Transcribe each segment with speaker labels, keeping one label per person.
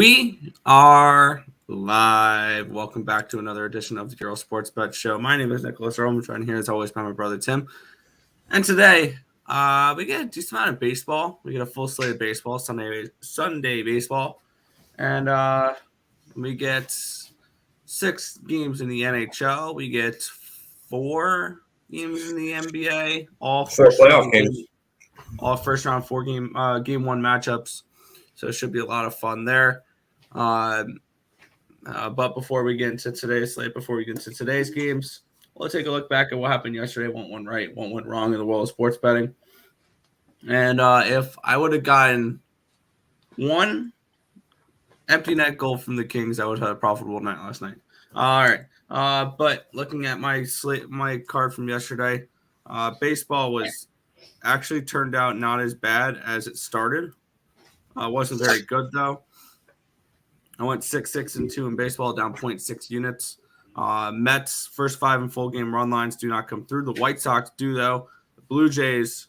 Speaker 1: We are live. Welcome back to another edition of the Earle Sports Bet Show. My name is Nicholas Earle. I'm joined here as always by my brother Tim. And today, we get a decent amount of baseball. We get a full slate of baseball, Sunday baseball, and we get 6 games in the NHL. We get 4 games in the NBA. All first round games. All first round 4 game 1 matchups. So it should be a lot of fun there. But before we get into today's slate, before we get into today's games, we'll take a look back at what happened yesterday. What went right, what went wrong in the world of sports betting. And if I would have gotten one empty net goal from the Kings, I would have had a profitable night last night. All right. But looking at my card from yesterday, baseball was actually turned out not as bad as it started. Wasn't very good, though. I went 6-6-2 in baseball, down 0.6 units. Mets, first 5 in full game run lines do not come through. The White Sox do, though. The Blue Jays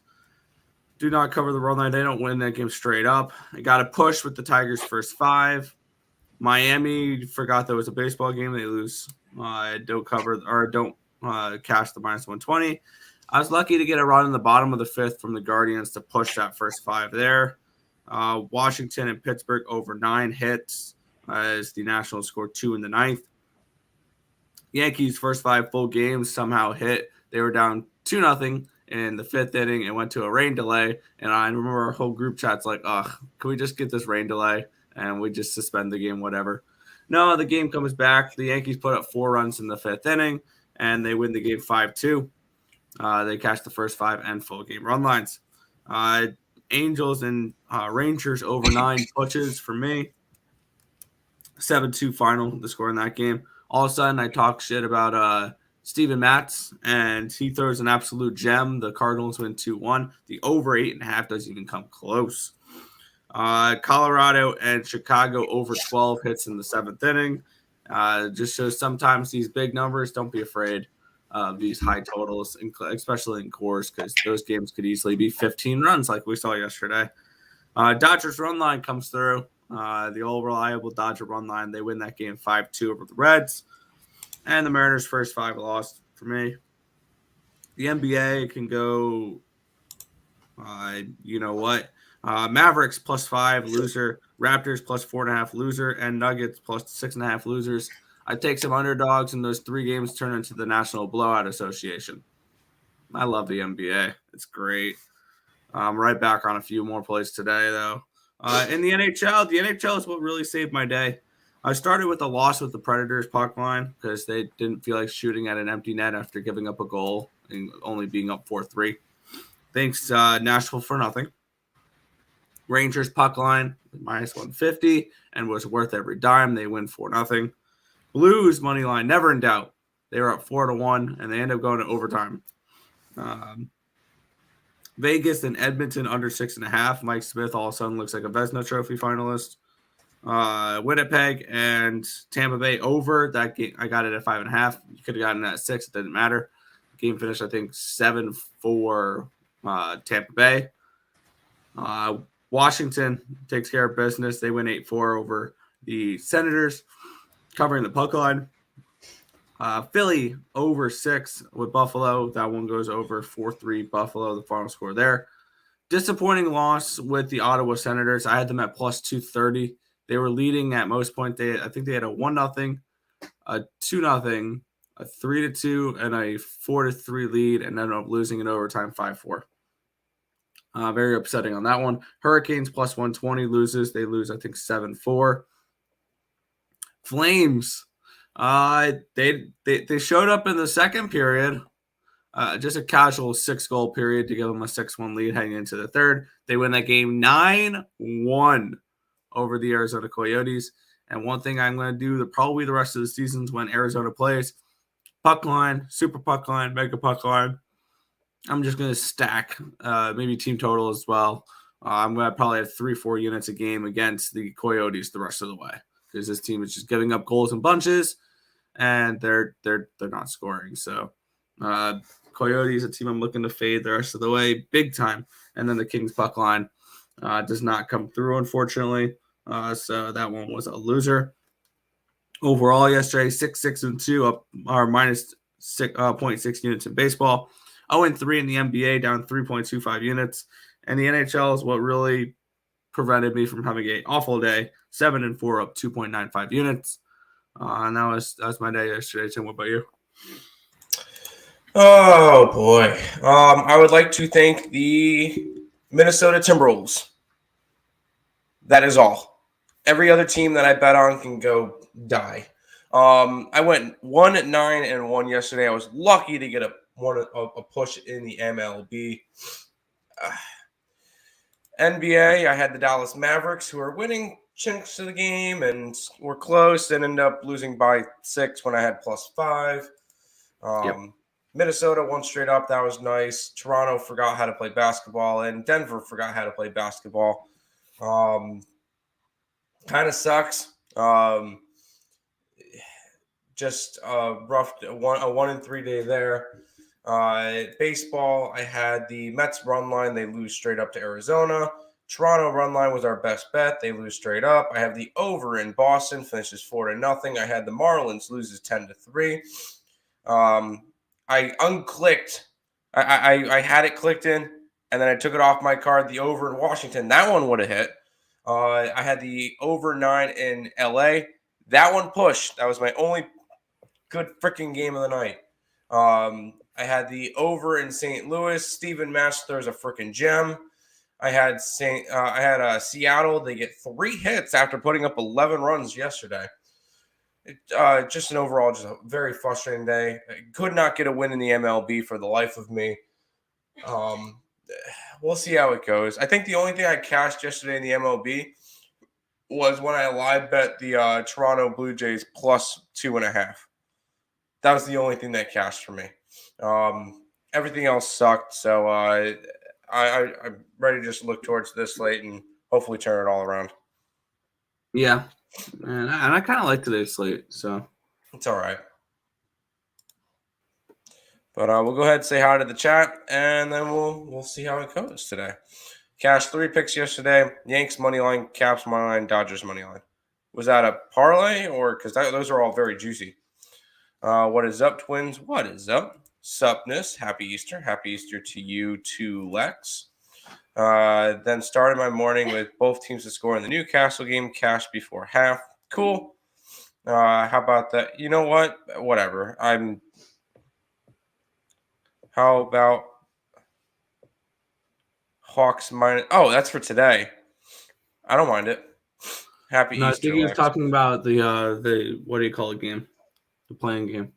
Speaker 1: do not cover the run line. They don't win that game straight up. I got a push with the Tigers' first 5. Miami forgot there was a baseball game. They lose. Don't cash the minus 120. I was lucky to get a run in the bottom of the 5th from the Guardians to push that first 5 there. Washington and Pittsburgh over 9 hits as the Nationals scored 2 in the 9th. Yankees first 5 full games somehow hit. They were down 2-0 in the 5th inning and went to a rain delay. And I remember our whole group chat's like, can we just get this rain delay? And we just suspend the game, whatever. No, the game comes back. The Yankees put up 4 runs in the 5th inning, and they win the game 5-2. They cashed the first 5 and full game run lines. Angels and Rangers over 9 pushes for me. 7-2 final, the score in that game. All of a sudden, I talk shit about Steven Matz, and he throws an absolute gem. The Cardinals win 2-1. The over 8.5 doesn't even come close. Colorado and Chicago over 12 hits in the 7th inning. Just shows sometimes these big numbers, don't be afraid of these high totals, especially in cores, because those games could easily be 15 runs like we saw yesterday. Dodgers run line comes through. The all reliable Dodger run line. They win that game 5-2 over the Reds. And the Mariners' first 5 lost for me. The NBA can go, you know what? Mavericks plus 5 loser. Raptors plus 4.5 loser. And Nuggets plus 6.5 losers. I take some underdogs, and those 3 games turn into the National Blowout Association. I love the NBA. It's great. I'm right back on a few more plays today, though. In the NHL is what really saved my day. I started with a loss with the Predators puck line because they didn't feel like shooting at an empty net after giving up a goal and only being up 4-3. Thanks, Nashville for nothing. Rangers puck line minus 150 and was worth every dime. They win 4-0. Blues money line, never in doubt. They were up 4-1, and they end up going to overtime. Vegas and Edmonton under 6.5. Mike Smith all of a sudden looks like a Vezina Trophy finalist. Winnipeg and Tampa Bay over. That game, I got it at 5.5. You could have gotten it at 6. It didn't matter. Game finished, I think, 7-4 Tampa Bay. Washington takes care of business. They win 8-4 over the Senators, covering the puck line. Philly over 6 with Buffalo. That one goes over 4-3 Buffalo, the final score there. Disappointing loss with the Ottawa Senators. I had them at plus 230. They were leading at most point. I think they had a 1-0, a 2-0, a 3-2, and a 4-3 lead, and ended up losing in overtime 5-4. Very upsetting on that one. Hurricanes plus 120 loses. They lose, I think, 7-4. Flames. They showed up in the second period. Just a casual 6-goal period to give them a 6-1 lead heading into the third. They win that game 9-1 over the Arizona Coyotes. And one thing I'm going to do probably the rest of the seasons when Arizona plays, puck line, super puck line, mega puck line. I'm just going to stack maybe team total as well. I'm going to probably have 3-4 units a game against the Coyotes the rest of the way because this team is just giving up goals in bunches and they're not scoring. So Coyotes, a team I'm looking to fade the rest of the way big time. And then the Kings puck line does not come through, unfortunately. So that one was a loser. Overall, yesterday, 6-6-2, up or minus 0.6 units in baseball. 0-3 in the NBA, down 3.25 units. And the NHL is what really prevented me from having an awful day. 7-4, up 2.95 units. And that was my day yesterday. Tim, what about you?
Speaker 2: Oh boy. I would like to thank the Minnesota Timberwolves. That is all. Every other team that I bet on can go die. I went 1-9-1 yesterday. I was lucky to get a push in the MLB. NBA, I had the Dallas Mavericks, who are winning chunks of the game and were close and ended up losing by 6 when I had +5. Minnesota won straight up. That was nice. Toronto forgot how to play basketball, and Denver forgot how to play basketball. Kind of sucks. Just a rough 1-3 day there. Baseball, I had the Mets run line. They lose straight up to Arizona. Toronto run line was our best bet. They lose straight up. I have the over in Boston, finishes 4-0. I had the Marlins loses 10-3. I unclicked. I had it clicked in, and then I took it off my card. The over in Washington, that one would have hit. I had the over 9 in LA. That one pushed. That was my only good freaking game of the night. I had the over in St. Louis. Steven Matz throws a freaking gem. I had Seattle. They get 3 hits after putting up 11 runs yesterday. Just an overall, just a very frustrating day. I could not get a win in the MLB for the life of me. We'll see how it goes. I think the only thing I cashed yesterday in the MLB was when I live bet the Toronto Blue Jays +2.5. That was the only thing that cashed for me. Everything else sucked, so I'm ready to just look towards this slate and hopefully turn it all around.
Speaker 1: Yeah, and I kind of like today's slate, so
Speaker 2: it's all right. But we'll go ahead and say hi to the chat, and then we'll see how it goes today. Cash 3 picks yesterday: Yanks money line, Caps money line, Dodgers money line. Was that a parlay or because those are all very juicy? What is up, twins? What is up? Supness. Happy Easter. Happy Easter to you too, Lex. Then started my morning with both teams to score in the Newcastle game. Cash before half. Cool. How about that? You know what? Whatever. How about Hawks minus? Oh, that's for today. I don't mind it. Happy Easter.
Speaker 1: I think he was talking about the what do you call it game? The playing game.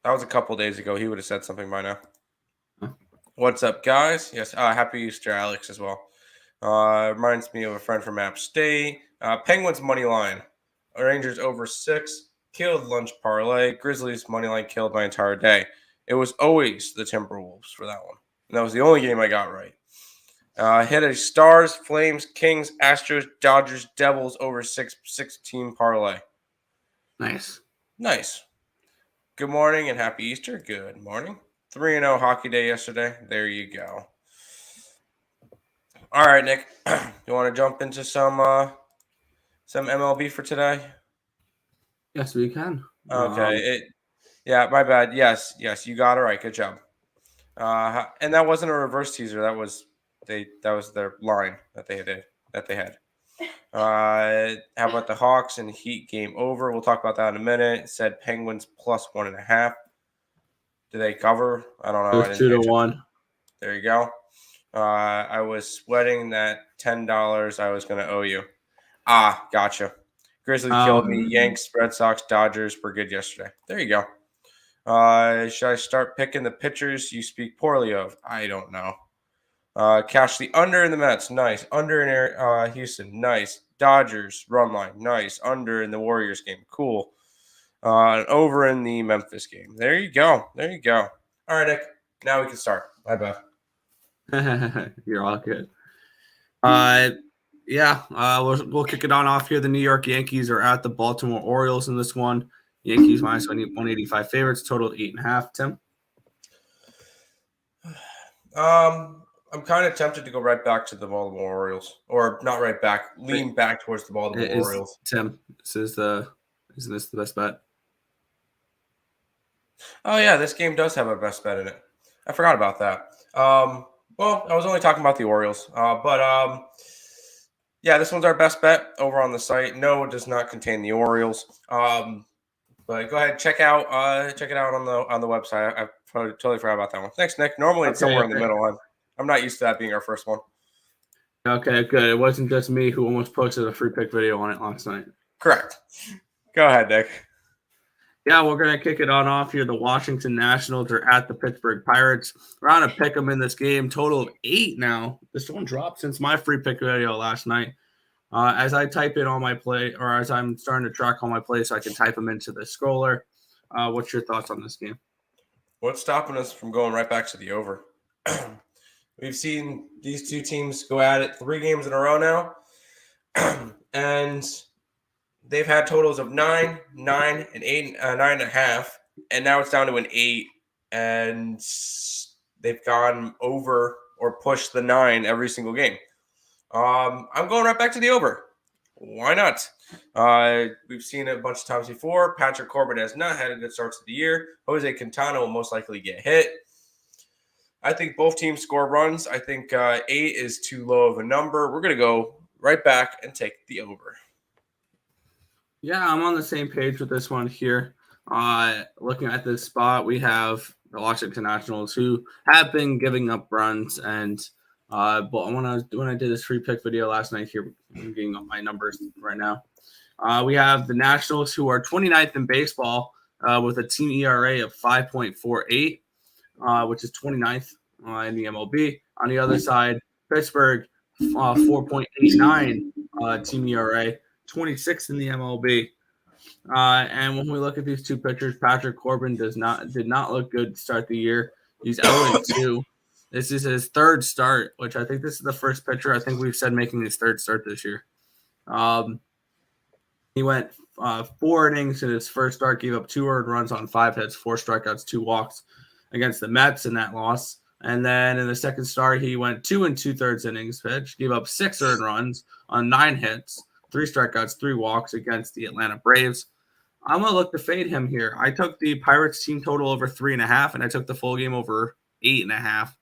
Speaker 2: That was a couple days ago. He would have said something by now. Huh? What's up, guys? Yes, happy Easter, Alex, as well. Reminds me of a friend from App State. Penguins money line. Rangers over 6. Killed lunch parlay. Grizzlies money line killed my entire day. It was always the Timberwolves for that one. And that was the only game I got right. Hit a Stars, Flames, Kings, Astros, Dodgers, Devils over 6-team parlay.
Speaker 1: Nice.
Speaker 2: Good morning and happy Easter. Good morning. 3-0 hockey day yesterday. There you go. All right, Nick. You want to jump into some MLB for today?
Speaker 1: Yes, we can.
Speaker 2: Okay. Yeah, my bad. Yes, you got it right. Good job. And that wasn't a reverse teaser. That was their line that they had. How about the Hawks and Heat game over? We'll talk about that in a minute. It said Penguins +1.5. Do they cover? I don't know.
Speaker 1: It was 2-1.
Speaker 2: There you go. I was sweating that $10 I was going to owe you. Gotcha. Grizzlies killed me. Yanks, Red Sox, Dodgers were good yesterday. There you go. Should I start picking the pitchers you speak poorly of? I don't know. Cash the under in the Mets. Nice. Under in Houston. Nice. Dodgers run line. Nice. Under in the Warriors game. Cool. Over in the Memphis game. There you go. All right, Nick. Now we can start. My bad.
Speaker 1: You're all good. We'll kick it on off here. The New York Yankees are at the Baltimore Orioles in this one. Yankees minus 185 favorites, total 8.5. Tim?
Speaker 2: I'm kind of tempted to go right back to the Baltimore Orioles, or not right back, lean back towards the Baltimore Orioles.
Speaker 1: Tim, isn't this the best bet?
Speaker 2: Oh yeah, this game does have a best bet in it. I forgot about that. Well, I was only talking about the Orioles, but yeah, this one's our best bet over on the site. No, it does not contain the Orioles. But go ahead, check it out on the website. I totally forgot about that one. Thanks, Nick. Normally it's somewhere in the middle. I'm not used to that being our first one.
Speaker 1: Okay, good. It wasn't just me who almost posted a free pick video on it last night.
Speaker 2: Correct. Go ahead, Nick.
Speaker 1: Yeah, we're going to kick it on off here. The Washington Nationals are at the Pittsburgh Pirates. We're on a pick 'em in this game. Total of 8 now. This one dropped since my free pick video last night. As I type in all my play, or as I'm starting to track all my plays so I can type them into the scroller. What's your thoughts on this game?
Speaker 2: What's stopping us from going right back to the over? We've seen these two teams go at it 3 games in a row now. And they've had totals of 9, and 8, 9.5, and now it's down to an 8, and they've gone over or pushed the 9 every single game. I'm going right back to the over. Why not? We've seen it a bunch of times before. Patrick Corbin has not had a good start to the year. Jose Quintana will most likely get hit. I think both teams score runs. I think 8 is too low of a number. We're going to go right back and take the over.
Speaker 1: Yeah, I'm on the same page with this one here. Looking at this spot, we have the Washington Nationals who have been giving up runs. And but when I did this free pick video last night here, I'm getting up my numbers right now. We have the Nationals who are 29th in baseball with a team ERA of 5.48. Which is 29th in the MLB. On the other side, Pittsburgh, 4.89 team ERA, 26th in the MLB. And when we look at these two pitchers, Patrick Corbin did not look good to start the year. He's 0-2. This is his third start, which I think this is the first pitcher I think we've said making his third start this year. He went 4 innings in his first start, gave up 2 earned runs on 5 hits, 4 strikeouts, 2 walks against the Mets in that loss. And then in the second start, he went 2 2/3 innings pitched, gave up 6 earned runs on 9 hits, 3 strikeouts, 3 walks against the Atlanta Braves. I'm going to look to fade him here. I took the Pirates team total over 3.5, and I took the full game over 8.5.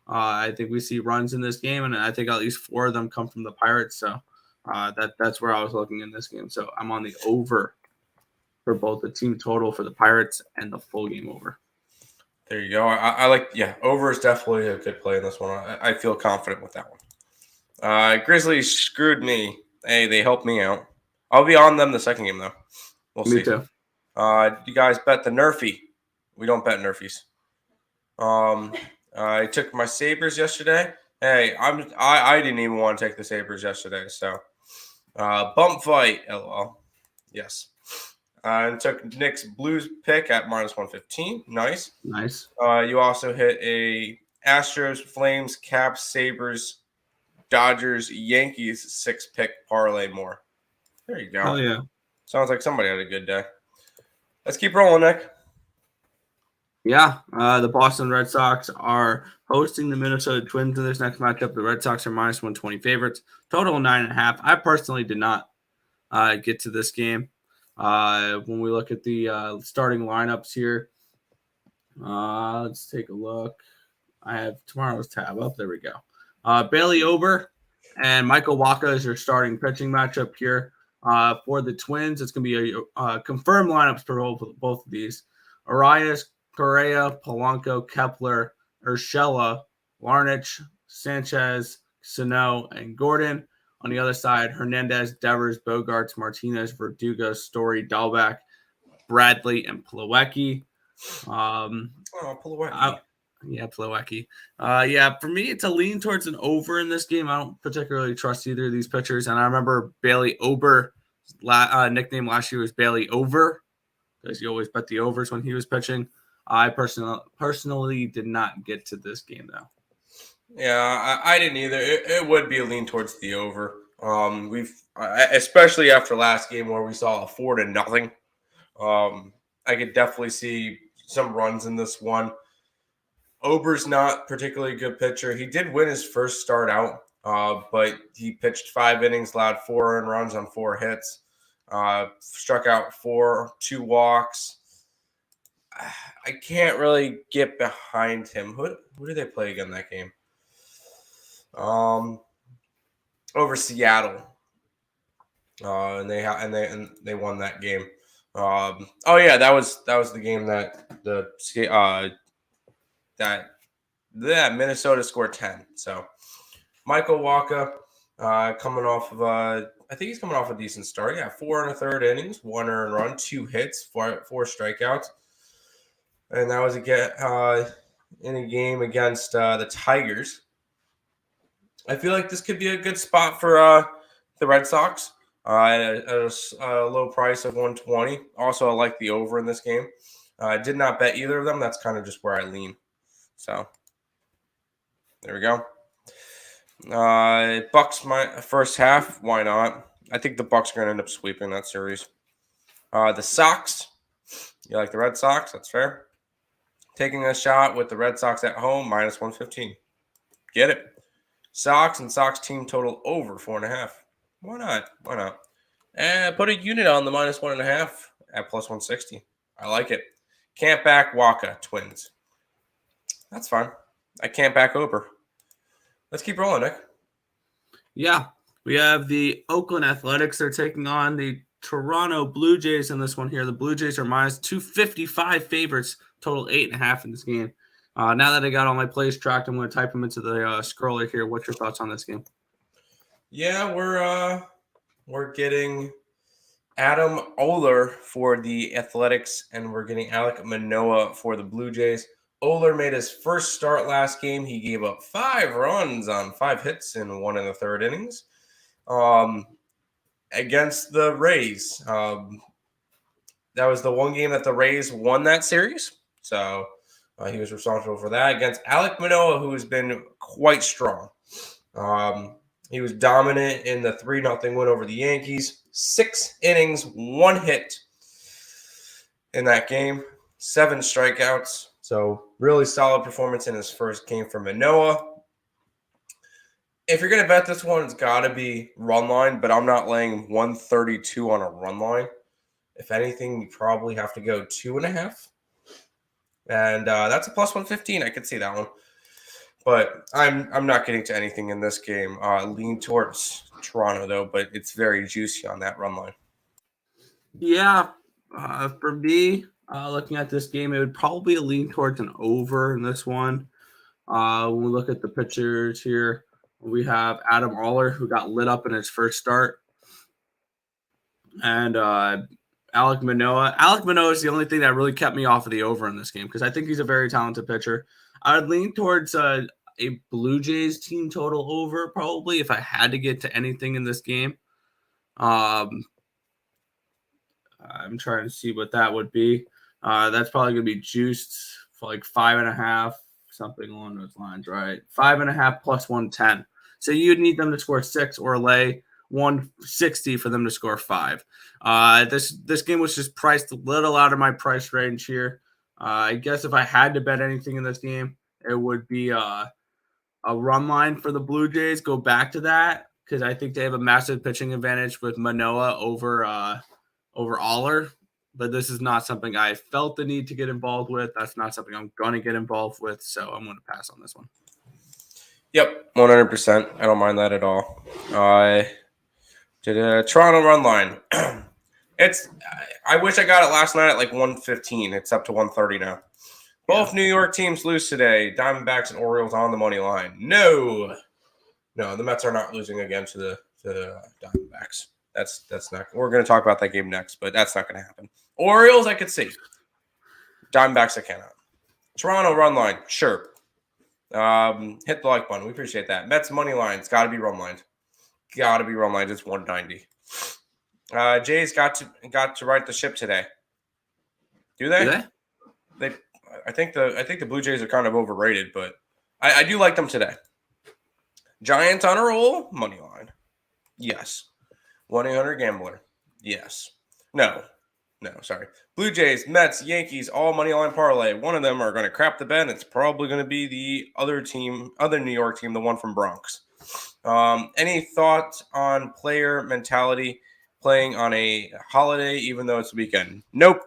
Speaker 1: I think we see runs in this game, and I think at least 4 of them come from the Pirates. So that's where I was looking in this game. So I'm on the over for both the team total for the Pirates and the full game over.
Speaker 2: There you go. I like, over is definitely a good play in this one. I feel confident with that one. Grizzlies screwed me. Hey, they helped me out. I'll be on them the second game, though. We'll see.
Speaker 1: Me too.
Speaker 2: You guys bet the Nerfy? We don't bet Nerfies. I took my Sabres yesterday. Hey, I didn't even want to take the Sabres yesterday, so bump fight, LOL. Yes. And took Nick's Blues pick at -115. Nice. You also hit a Astros, Flames, Caps, Sabres, Dodgers, Yankees 6-pick parlay more. There you go.
Speaker 1: Oh yeah.
Speaker 2: Sounds like somebody had a good day. Let's keep rolling, Nick.
Speaker 1: Yeah, the Boston Red Sox are hosting the Minnesota Twins in this next matchup. The Red Sox are -120 favorites. Total 9.5. I personally did not get to this game. When we look at the starting lineups here, let's take a look. I have tomorrow's tab up. There we go. Bailey Ober and Michael Wacha is your starting pitching matchup here. For the Twins, it's going to be a confirmed lineups for both of these. Arias, Correa, Polanco, Kepler, Urshela, Larnach, Sanchez, Sano, and Gordon. On the other side, Hernandez, Devers, Bogarts, Martinez, Verdugo, Story, Dahlback, Bradley, and Plawecki.
Speaker 2: Plawecki.
Speaker 1: Plawecki. For me, it's a lean towards an over in this game. I don't particularly trust either of these pitchers. And I remember Bailey Ober, nickname last year was Bailey Over, because you always bet the overs when he was pitching. I personally did not get to this game, though.
Speaker 2: Yeah, I didn't either. It would be a lean towards the over. Especially after last game where we saw a 4-0. I could definitely see some runs in this one. Ober's not particularly a good pitcher. He did win his first start out, but he pitched 5 innings, allowed 4 earned runs on 4 hits, struck out 4, 2 walks. I can't really get behind him. Who did they play again that game? Over Seattle, and they won that game. That was the game that Minnesota scored 10. So Michael Wacha, coming off of I think he's coming off a decent start. Yeah, 4 1/3 innings, 1 earned run, 2 hits, 4 strikeouts, and that was in a game against the Tigers. I feel like this could be a good spot for the Red Sox at a low price of 120. Also, I like the over in this game. I did not bet either of them. That's kind of just where I lean. So there we go. Bucks my first half. Why not? I think the Bucks are going to end up sweeping that series. The Sox. You like the Red Sox? That's fair. Taking a shot with the Red Sox at home, minus 115. Get it. Sox and Sox team total over 4.5. Why not? Why not? And put a unit on the minus 1.5 at plus 160. I like it. Can't back Wacha Twins. That's fine. I can't back Ober. Let's keep rolling, Nick.
Speaker 1: Yeah, we have the Oakland Athletics. They're taking on the Toronto Blue Jays in this one here. The Blue Jays are minus 255 favorites, total 8.5 in this game. Now that I got all my plays tracked, I'm going to type them into the scroller here. What's your thoughts on this game?
Speaker 2: Yeah, we're getting Adam Oller for the Athletics, and we're getting Alek Manoah for the Blue Jays. Oller made his first start last game. He gave up 5 runs on 5 hits in 1 1/3 innings against the Rays. That was the one game that the Rays won that series. So he was responsible for that against Alek Manoah, who has been quite strong. He was dominant in the 3-0 win over the Yankees. 6 innings, 1 hit in that game, 7 strikeouts. So really solid performance in his first game for Manoah. If you're going to bet this one, it's got to be run line, but I'm not laying 132 on a run line. If anything, you probably have to go 2.5. And that's a plus 115. I could see that one. But I'm not getting to anything in this game. Lean towards Toronto, though, but it's very juicy on that run line.
Speaker 1: Yeah, for me, looking at this game, it would probably lean towards an over in this one. When we look at the pitchers here, we have Adam Oller, who got lit up in his first start. And Alek Manoah. Alek Manoah is the only thing that really kept me off of the over in this game because I think he's a very talented pitcher. I would lean towards a Blue Jays team total over probably if I had to get to anything in this game. I'm trying to see what that would be. That's probably going to be juiced for like 5.5, something along those lines, right? 5.5 plus 110. So you'd need them to score 6 or lay 160 for them to score 5. This game was just priced a little out of my price range here. I guess if I had to bet anything in this game, it would be a run line for the Blue Jays. Go back to that because I think they have a massive pitching advantage with Manoah over Oller. But this is not something I felt the need to get involved with. That's not something I'm going to get involved with. So I'm going to pass on this one.
Speaker 2: Yep, 100%. I don't mind that at all. Did a Toronto run line. I wish I got it last night at like 115. It's up to 130 now. Both New York teams lose today. Diamondbacks and Orioles on the money line. No, the Mets are not losing again to the Diamondbacks. That's not. We're going to talk about that game next, but that's not going to happen. Orioles, I could see. Diamondbacks, I cannot. Toronto run line, sure. Hit the like button. We appreciate that. Mets money line. It's got to be run lined. Got to be run lined. It's 190. Jays got to right the ship today. Do they? I think the Blue Jays are kind of overrated, but I do like them today. Giants on a roll. Money line. Yes. 1-800 Gambler. Yes. No. No, sorry. Blue Jays, Mets, Yankees, all money line parlay. One of them are going to crap the bed. It's probably going to be the other New York team, the one from Bronx. Any thoughts on player mentality playing on a holiday, even though it's weekend? Nope.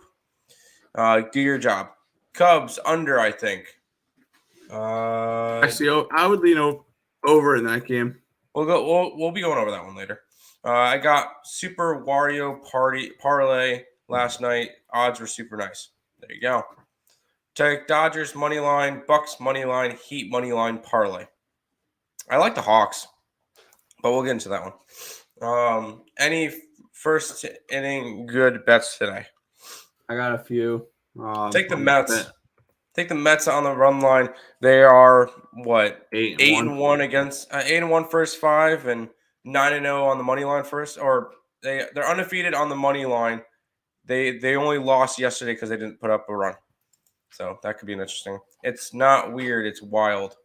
Speaker 2: Do your job. Cubs under, I think.
Speaker 1: Actually, I would lean over in that game.
Speaker 2: We'll be going over that one later. I got Super Wario Parlay last night. Odds were super nice. There you go. Take Dodgers money line, Bucks money line, Heat money line parlay. I like the Hawks, but we'll get into that one. Any first inning good bets today?
Speaker 1: I got a few.
Speaker 2: Take the Mets. Take the Mets on the run line. They are what 8-1 against 8-1 first five and 9-0 on the money line first. Or they're undefeated on the money line. They only lost yesterday because they didn't put up a run. So that could be an interesting. It's not weird. It's wild.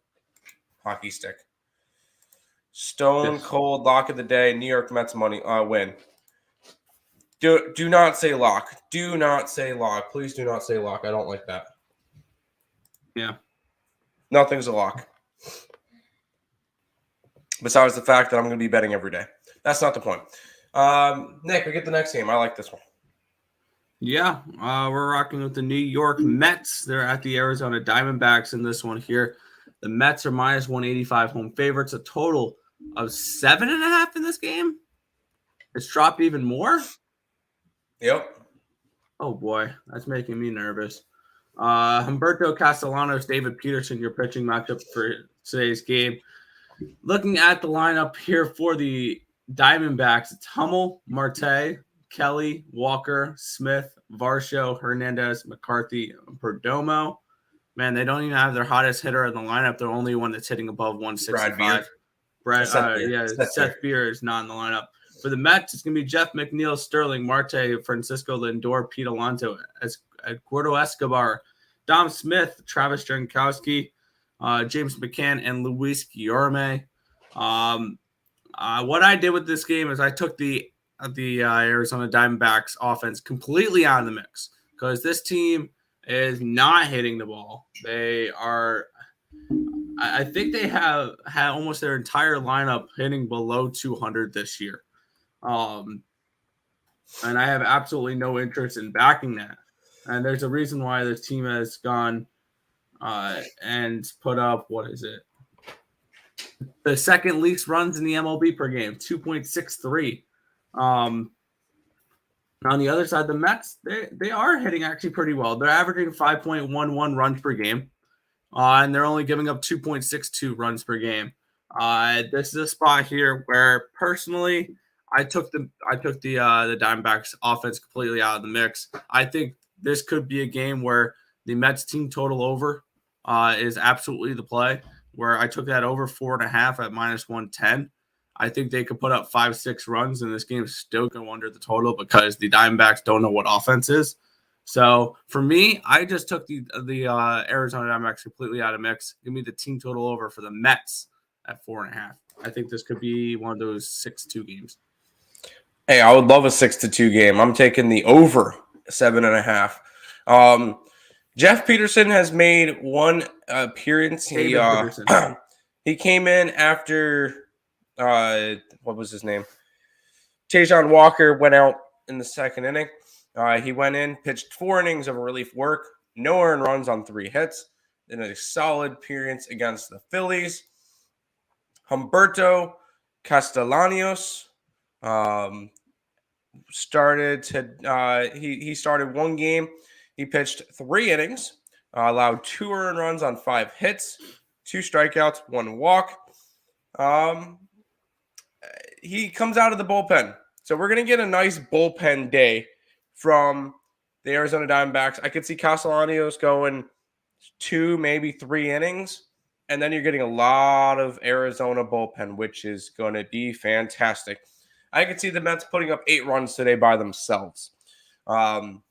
Speaker 2: Hockey stick. Stone cold lock of the day. New York Mets money win. Do not say lock. Do not say lock. Please do not say lock. I don't like that.
Speaker 1: Yeah.
Speaker 2: Nothing's a lock. Besides the fact that I'm going to be betting every day. That's not the point. Nick, we get the next game. I like this one.
Speaker 1: Yeah, we're rocking with the New York Mets. They're at the Arizona Diamondbacks in this one here. The Mets are minus 185 home favorites. A total of 7.5 in this game. It's dropped even more.
Speaker 2: Yep.
Speaker 1: Oh boy, that's making me nervous. Humberto Castellanos, David Peterson, your pitching matchup for today's game. Looking at the lineup here for the Diamondbacks, it's Hummel, Marte, Kelly, Walker, Smith, Varsho, Hernandez, McCarthy, Perdomo. Man, they don't even have their hottest hitter in the lineup. They're only one that's hitting above 165. Seth Beer is not in the lineup. For the Mets, it's going to be Jeff McNeil, Sterling, Marte, Francisco Lindor, Pete Alonso, Eduardo Escobar, Dom Smith, Travis Jankowski, James McCann, and Luis Guillorme. What I did with this game is I took the Arizona Diamondbacks offense completely out of the mix because this team is not hitting the ball. They are – I think they have had almost their entire lineup hitting below 200 this year. And I have absolutely no interest in backing that. And there's a reason why this team has gone and put up, the second least runs in the MLB per game, 2.63. On the other side, the Mets, they are hitting actually pretty well. They're averaging 5.11 runs per game, and they're only giving up 2.62 runs per game. This is a spot here where personally I took the Diamondbacks offense completely out of the mix. I think this could be a game where the Mets team total over is absolutely the play, where I took that over 4.5 at minus 110. I think they could put up 5-6 runs, and this game still go under the total because the Diamondbacks don't know what offense is. So for me, I just took the Arizona Diamondbacks completely out of mix. Give me the team total over for the Mets at 4.5. I think this could be one of those 6-2 games.
Speaker 2: Hey, I would love a 6-2 game. I'm taking the over 7.5. Jeff Peterson has made one appearance. He came in after what was his name? Tajon Walker went out in the second inning. He went in, pitched 4 innings of relief work, no earned runs on 3 hits, then a solid appearance against the Phillies. Humberto Castellanos started one game. He pitched 3 innings, allowed 2 earned runs on 5 hits, 2 strikeouts, 1 walk. He comes out of the bullpen. So we're going to get a nice bullpen day from the Arizona Diamondbacks. I could see Castellanos going 2, maybe 3 innings. And then you're getting a lot of Arizona bullpen, which is going to be fantastic. I could see the Mets putting up 8 runs today by themselves. And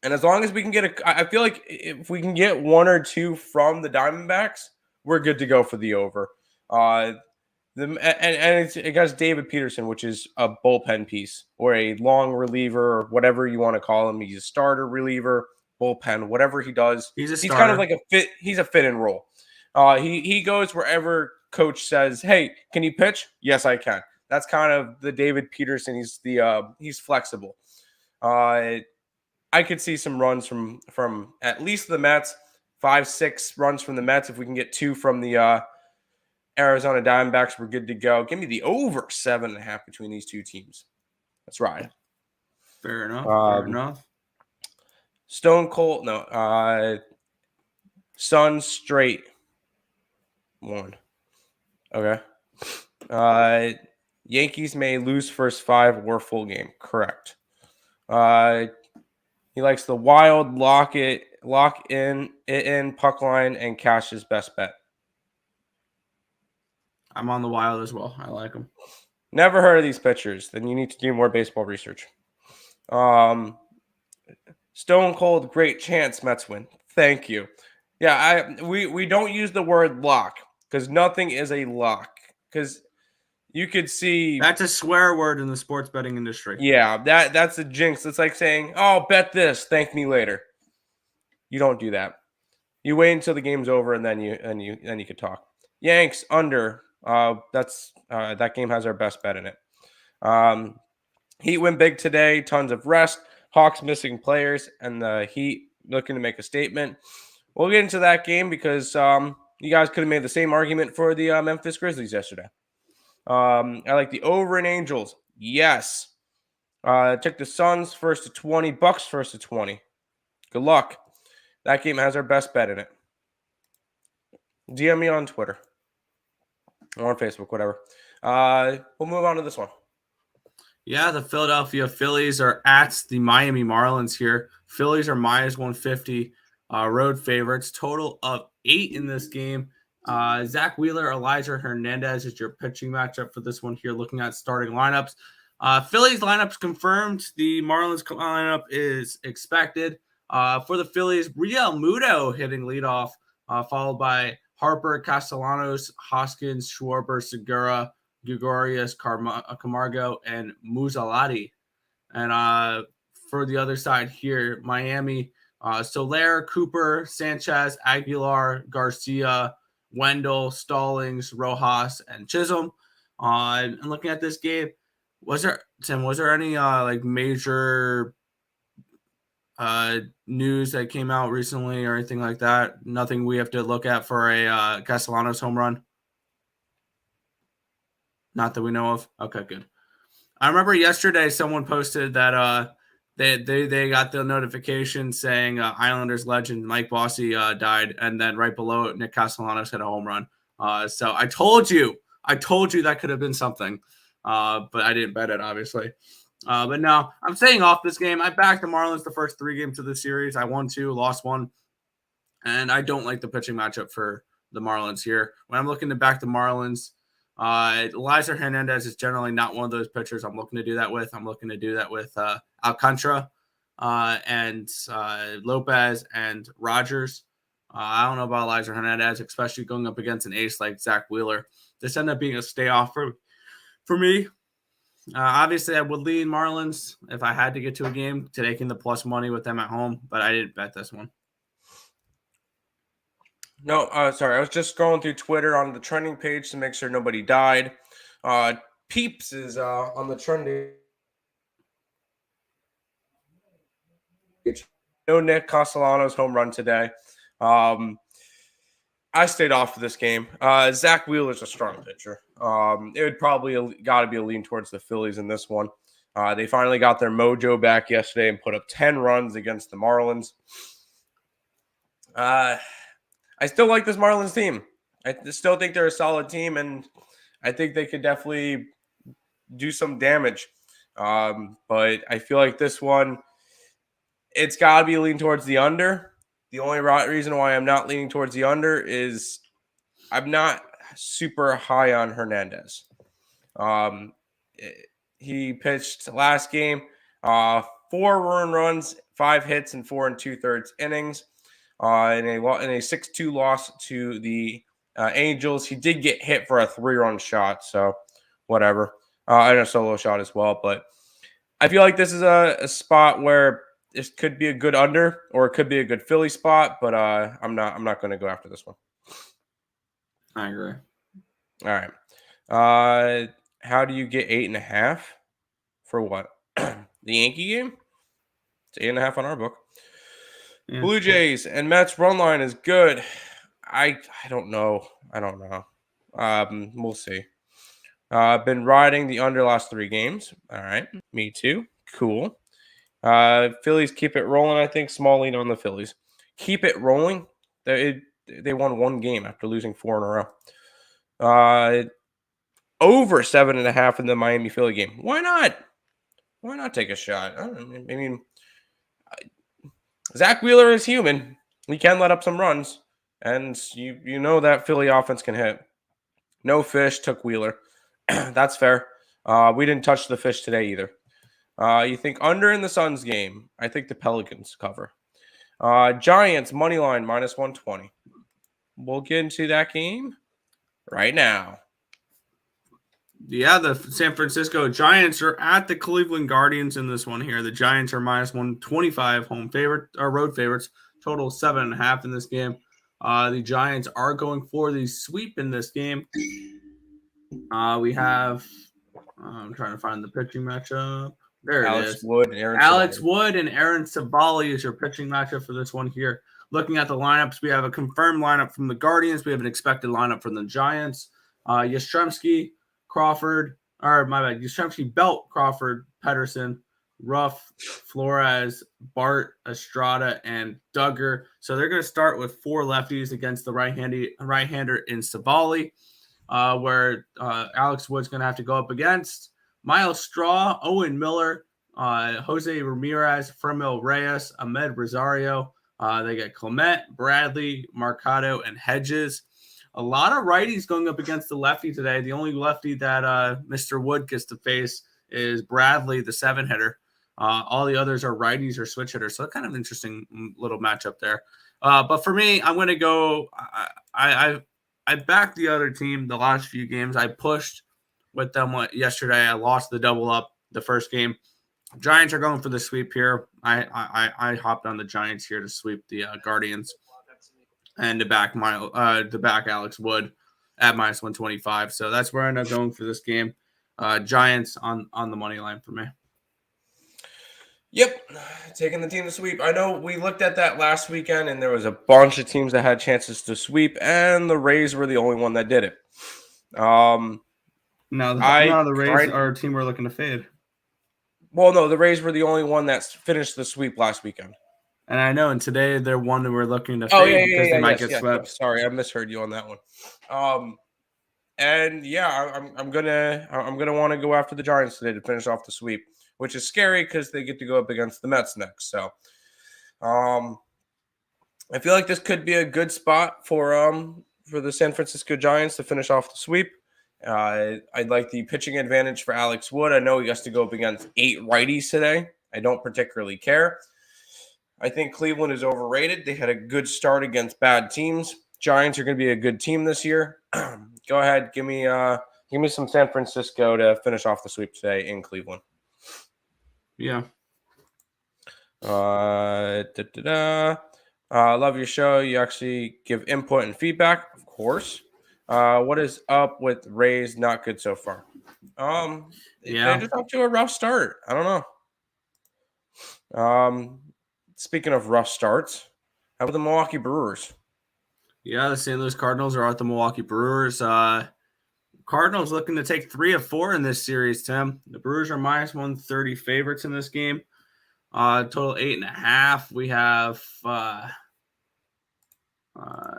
Speaker 2: as long as we can get I feel like if we can get 1 or 2 from the Diamondbacks, we're good to go for the over. It got David Peterson, which is a bullpen piece or a long reliever or whatever you want to call him. He's a starter reliever, bullpen, whatever he does.
Speaker 1: He's a
Speaker 2: He's
Speaker 1: starter.
Speaker 2: kind of like a fit. He's a fit and roll. He goes wherever coach says, "Hey, can you pitch?" Yes, I can. That's kind of the David Peterson. He's flexible. I could see some runs from at least the Mets, 5-6 runs from the Mets. If we can get 2 from the Arizona Diamondbacks, we're good to go. Give me the over 7.5 between these two teams. Let's ride.
Speaker 1: Fair enough. Fair enough.
Speaker 2: Stone Cold, no. Sun straight 1. Okay. Yankees may lose first 5 or full game. Correct. He likes the wild lock in puck line and cash his best bet.
Speaker 1: I'm on the wild as well. I like him.
Speaker 2: Never heard of these pitchers. Then you need to do more baseball research. Stone Cold, great chance Mets win. Thank you. Yeah, we don't use the word lock because nothing is a lock. Because you could see
Speaker 1: that's a swear word in the sports betting industry.
Speaker 2: Yeah, that's a jinx. It's like saying, "Oh, bet this, thank me later." You don't do that. You wait until the game's over and then you could talk. Yanks under. That game has our best bet in it. Heat win big today. Tons of rest. Hawks missing players, and the Heat looking to make a statement. We'll get into that game because you guys could have made the same argument for the Memphis Grizzlies yesterday. I like the over in Angels. Yes. Took the Suns first to 20, Bucks first to 20. Good luck. That game has our best bet in it. DM me on Twitter or on Facebook, whatever. We'll move on to this one.
Speaker 1: Yeah, the Philadelphia Phillies are at the Miami Marlins here. Phillies are minus 150 road favorites. Total of 8 in this game. Zach Wheeler, Elijah Hernandez is your pitching matchup for this one here. Looking at starting lineups. Phillies lineups confirmed. The Marlins lineup is expected. For the Phillies, Real Muto hitting leadoff, followed by Harper, Castellanos, Hoskins, Schwarber, Segura, Gregorius, Camargo, and Muzalati. And for the other side here, Miami, Soler, Cooper, Sanchez, Aguilar, Garcia, Wendell, Stallings, Rojas, and Chisholm. And looking at this game, was there any like major news that came out recently or anything like that? Nothing we have to look at for a Castellanos home run? Not that we know of. Okay, good. I remember yesterday someone posted that they got the notification saying Islanders legend Mike Bossy died, and then right below it, Nick Castellanos hit a home run. So I told you that could have been something, but I didn't bet it, obviously. But no, I'm staying off this game. I backed the Marlins the first 3 games of the series. I won 2, lost 1, and I don't like the pitching matchup for the Marlins here. When I'm looking to back the Marlins, Elijah Hernandez is generally not one of those pitchers I'm looking to do that with. I'm looking to do that with Alcantara and Lopez and Rogers. I don't know about Elijah Hernandez, especially going up against an ace like Zach Wheeler. This ended up being a stay off for me. Obviously, I would lean Marlins if I had to get to a game, taking the plus money with them at home, but I didn't bet this one.
Speaker 2: No, sorry. I was just scrolling through Twitter on the trending page to make sure nobody died. Peeps is on the trending. No Nick Castellanos home run today. I stayed off of this game. Zach Wheeler's a strong pitcher. It would probably got to be a lean towards the Phillies in this one. They finally got their mojo back yesterday and put up 10 runs against the Marlins. I still like this Marlins team. I still think they're a solid team, and I think they could definitely do some damage. But I feel like this one, it's got to be leaning towards the under. The only reason why I'm not leaning towards the under is I'm not super high on Hernandez. He pitched last game, 4 earned runs, 5 hits, and 4 2/3 innings. In a 6-2 loss to the Angels, he did get hit for a 3-run shot, so whatever. And a solo shot as well. But I feel like this is a spot where this could be a good under, or it could be a good Philly spot. But I'm not going to go after this one.
Speaker 1: I agree.
Speaker 2: All right. How do you get 8.5 for what? The Yankee game? It's 8.5 on our book. Yeah. Blue Jays and Mets run line is good. I don't know. We'll see. I've been riding the under last 3 games. All right. Me too. Cool. Phillies keep it rolling. I think small lead on the Phillies. Keep it rolling. They won 1 game after losing 4 in a row. Over 7.5 in the Miami Philly game. Why not? Why not take a shot? I mean, Zach Wheeler is human. He can let up some runs, and you know that Philly offense can hit. No fish took Wheeler. That's fair. We didn't touch the fish today either. You think under in the Suns game? I think the Pelicans cover. Giants money line -120. We'll get into that game right now.
Speaker 1: Yeah, the San Francisco Giants are at the Cleveland Guardians in this one here. The Giants are -125 home favorite or road favorites. Total 7.5 in this game. The Giants are going for the sweep in this game. We have. I'm trying to find the pitching matchup. There it is. Alex Wood and Aaron Savali is your pitching matchup for this one here. Looking at the lineups, we have a confirmed lineup from the Guardians. We have an expected lineup from the Giants. Yastrzemski, Crawford, or my bad, Yastrzemski, Belt, Crawford, Pedersen, Ruff, Flores, Bart, Estrada, and Duggar. So they're going to start with 4 lefties against the right-hander in Savali, where Alex Wood's going to have to go up against Miles Straw, Owen Miller, Jose Ramirez, Fermil Reyes, Ahmed Rosario. They get Clement, Bradley, Mercado, and Hedges. A lot of righties going up against the lefty today. The only lefty that Mr. Wood gets to face is Bradley, the 7-hitter. All the others are righties or switch hitters. So kind of interesting little matchup there. But for me, I'm going to go I backed the other team the last few games. I pushed with them yesterday. I lost the double up the first game. Giants are going for the sweep here. I hopped on the Giants here to sweep the Guardians and to back Alex Wood at -125. So that's where I end up going for this game. Giants on the money line for me.
Speaker 2: Yep, taking the team to sweep. I know we looked at that last weekend, and there was a bunch of teams that had chances to sweep, and the Rays were the only one that did it.
Speaker 1: No, the Rays are a team we're looking to fade.
Speaker 2: Well, no, the Rays were the only one that finished the sweep last weekend.
Speaker 1: And I know, and today they're one that we're looking to fade because they might get swept.
Speaker 2: Sorry, I misheard you on that one. And yeah, I'm gonna want to go after the Giants today to finish off the sweep, which is scary because they get to go up against the Mets next. So, I feel like this could be a good spot for the San Francisco Giants to finish off the sweep. I'd like the pitching advantage for Alex Wood. I know he has to go up against 8 righties today. I don't particularly care. I think Cleveland is overrated. They had a good start against bad teams. Giants are going to be a good team this year. Go ahead, give me some San Francisco to finish off the sweep today in Cleveland.
Speaker 1: Yeah.
Speaker 2: Love your show. You actually give input and feedback, of course. What is up with Rays? Not good so far. They're just off to a rough start. I don't know. Speaking of rough starts, how about the Milwaukee Brewers?
Speaker 1: Yeah, the St. Louis Cardinals are at the Milwaukee Brewers. Cardinals looking to take 3 of 4 in this series, Tim. The Brewers are -130 favorites in this game. Total 8.5. We have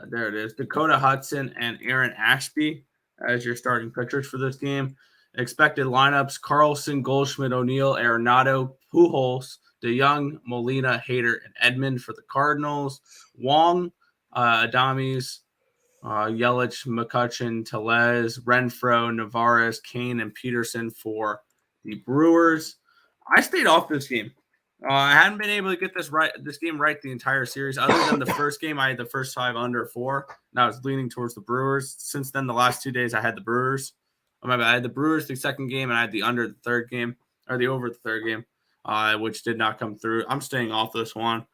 Speaker 1: there it is. Dakota Hudson and Aaron Ashby as your starting pitchers for this game. Expected lineups: Carlson, Goldschmidt, O'Neill, Arenado, Pujols, DeYoung, Molina, Hader, and Edmund for the Cardinals. Wong, Adames, Yelich, McCutchen, Tellez, Renfroe, Navarez, Kane, and Peterson for the Brewers. I stayed off this game. I hadn't been able to get this game right the entire series. Other than the first game, I had the first 5 under 4, and I was leaning towards the Brewers. Since then, the last 2 days, I had the Brewers. Oh, my bad. I had the Brewers the second game, and I had the under the third game, or the over the third game, which did not come through. I'm staying off this one.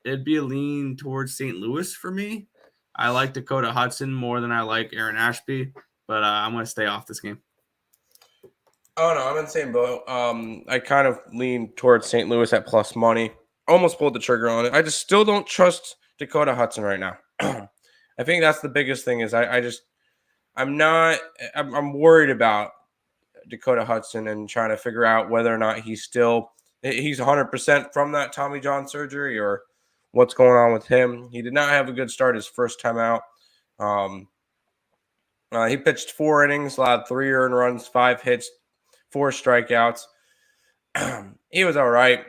Speaker 1: It'd be a lean towards St. Louis for me. I like Dakota Hudson more than I like Aaron Ashby, but I'm going to stay off this game.
Speaker 2: Oh, no, I'm in the same boat. I kind of lean towards St. Louis at plus money. Almost pulled the trigger on it. I just still don't trust Dakota Hudson right now. I think that's the biggest thing is I'm worried about Dakota Hudson and trying to figure out whether or not he's 100% from that Tommy John surgery or what's going on with him. He did not have a good start his first time out. He pitched 4 innings, allowed 3 earned runs, 5 hits, 4 strikeouts. He was all right.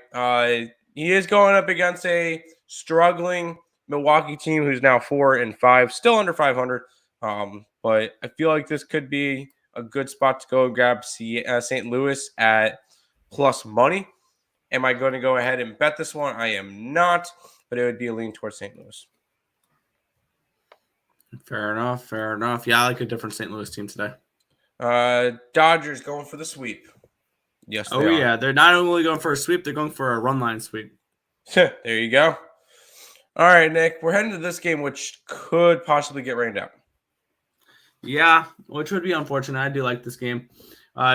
Speaker 2: He is going up against a struggling Milwaukee team who's now 4-5, still under 500. But I feel like this could be a good spot to go grab St. Louis at plus money. Am I going to go ahead and bet this one? I am not, but it would be a lean towards St. Louis.
Speaker 1: Fair enough. Yeah, I like a different St. Louis team today.
Speaker 2: Dodgers going for the sweep. Yes, they are.
Speaker 1: Yeah. They're not only going for a sweep, they're going for a run line sweep.
Speaker 2: There you go. All right, Nick. We're heading to this game, which could possibly get rained out.
Speaker 1: Yeah, which would be unfortunate. I do like this game.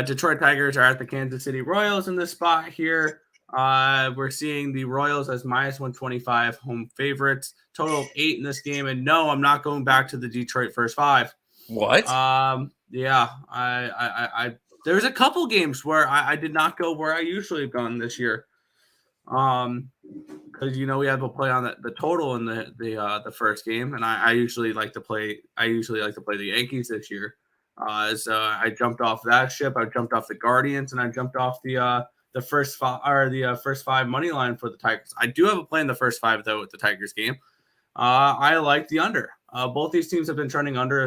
Speaker 1: Detroit Tigers are at the Kansas City Royals in this spot here. We're seeing the Royals as minus 125 home favorites. Total of 8 in this game. And no, I'm not going back to the Detroit first 5.
Speaker 2: What?
Speaker 1: Yeah, I there's a couple games where I did not go where I usually have gone this year. Because we have a play on the total in the first game, and I usually like to play. The Yankees this year. So I jumped off that ship. I jumped off the Guardians, and I jumped off the first 5 or the first 5 money line for the Tigers. I do have a play in the first 5 though with the Tigers game. I like the under. Both these teams have been trending under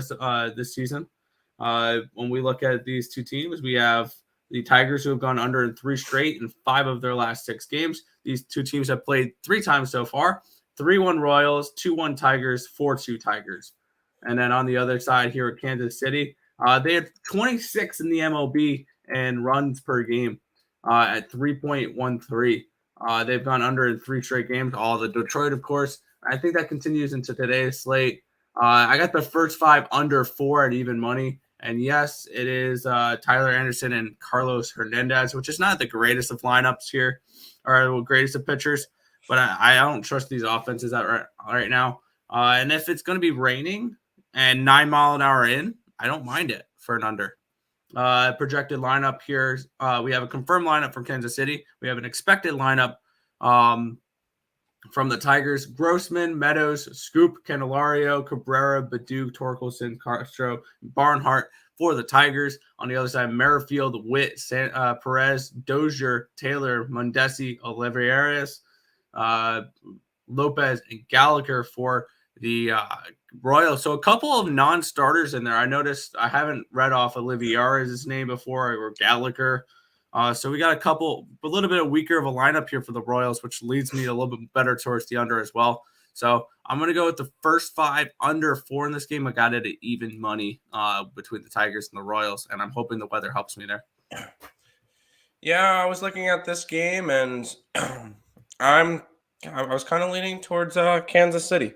Speaker 1: this season. When we look at these two teams, we have the Tigers who have gone under in 3 straight in 5 of their last 6 games. These two teams have played 3 times so far. 3-1 Royals, 2-1 Tigers, 4-2 Tigers. And then on the other side here at Kansas City, they had 26 in the MLB and runs per game at 3.13. They've gone under in 3 straight games. All the Detroit, of course. I think that continues into today's slate. I got the first 5 under 4 at even money. And yes, it is Tyler Anderson and Carlos Hernandez, which is not the greatest of lineups here or the greatest of pitchers, but I don't trust these offenses right now. And if it's going to be raining and 9-mile-an-hour in, I don't mind it for an under. Projected lineup here. We have a confirmed lineup from Kansas City. We have an expected lineup from the Tigers: Grossman, Meadows, Scoop, Candelario, Cabrera, Baduke, Torkelson, Castro, Barnhart. For the Tigers, on the other side, Merrifield, Witt, Perez, Dozier, Taylor, Mondesi, Olivares, Lopez, and Gallagher for the Royals. So a couple of non-starters in there. I noticed I haven't read off Olivares' name before, or Gallagher. So we got a little bit weaker of a lineup here for the Royals, which leads me a little bit better towards the under as well. So I'm going to go with the first 5 under 4 in this game. I got it at even money between the Tigers and the Royals, and I'm hoping the weather helps me there.
Speaker 2: Yeah, I was looking at this game, and I was kind of leaning towards Kansas City.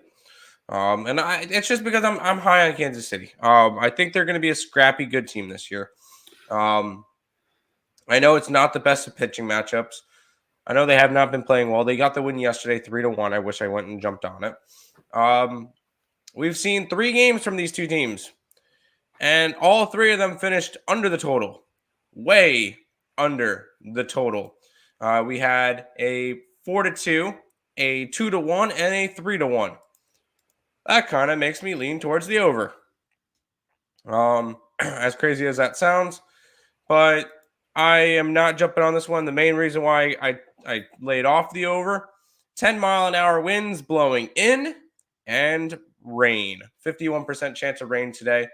Speaker 2: And it's just because I'm high on Kansas City. I think they're going to be a scrappy, good team this year. I know it's not the best of pitching matchups. I know they have not been playing well. They got the win yesterday, 3-1. I wish I went and jumped on it. We've seen 3 games from these two teams, and all 3 of them finished under the total, way under the total. We had a 4-2, a 2-1, and a 3-1. That kind of makes me lean towards the over. As crazy as that sounds, but I am not jumping on this one. The main reason why I laid off the over, 10-mile-an-hour winds blowing in and rain. 51% chance of rain today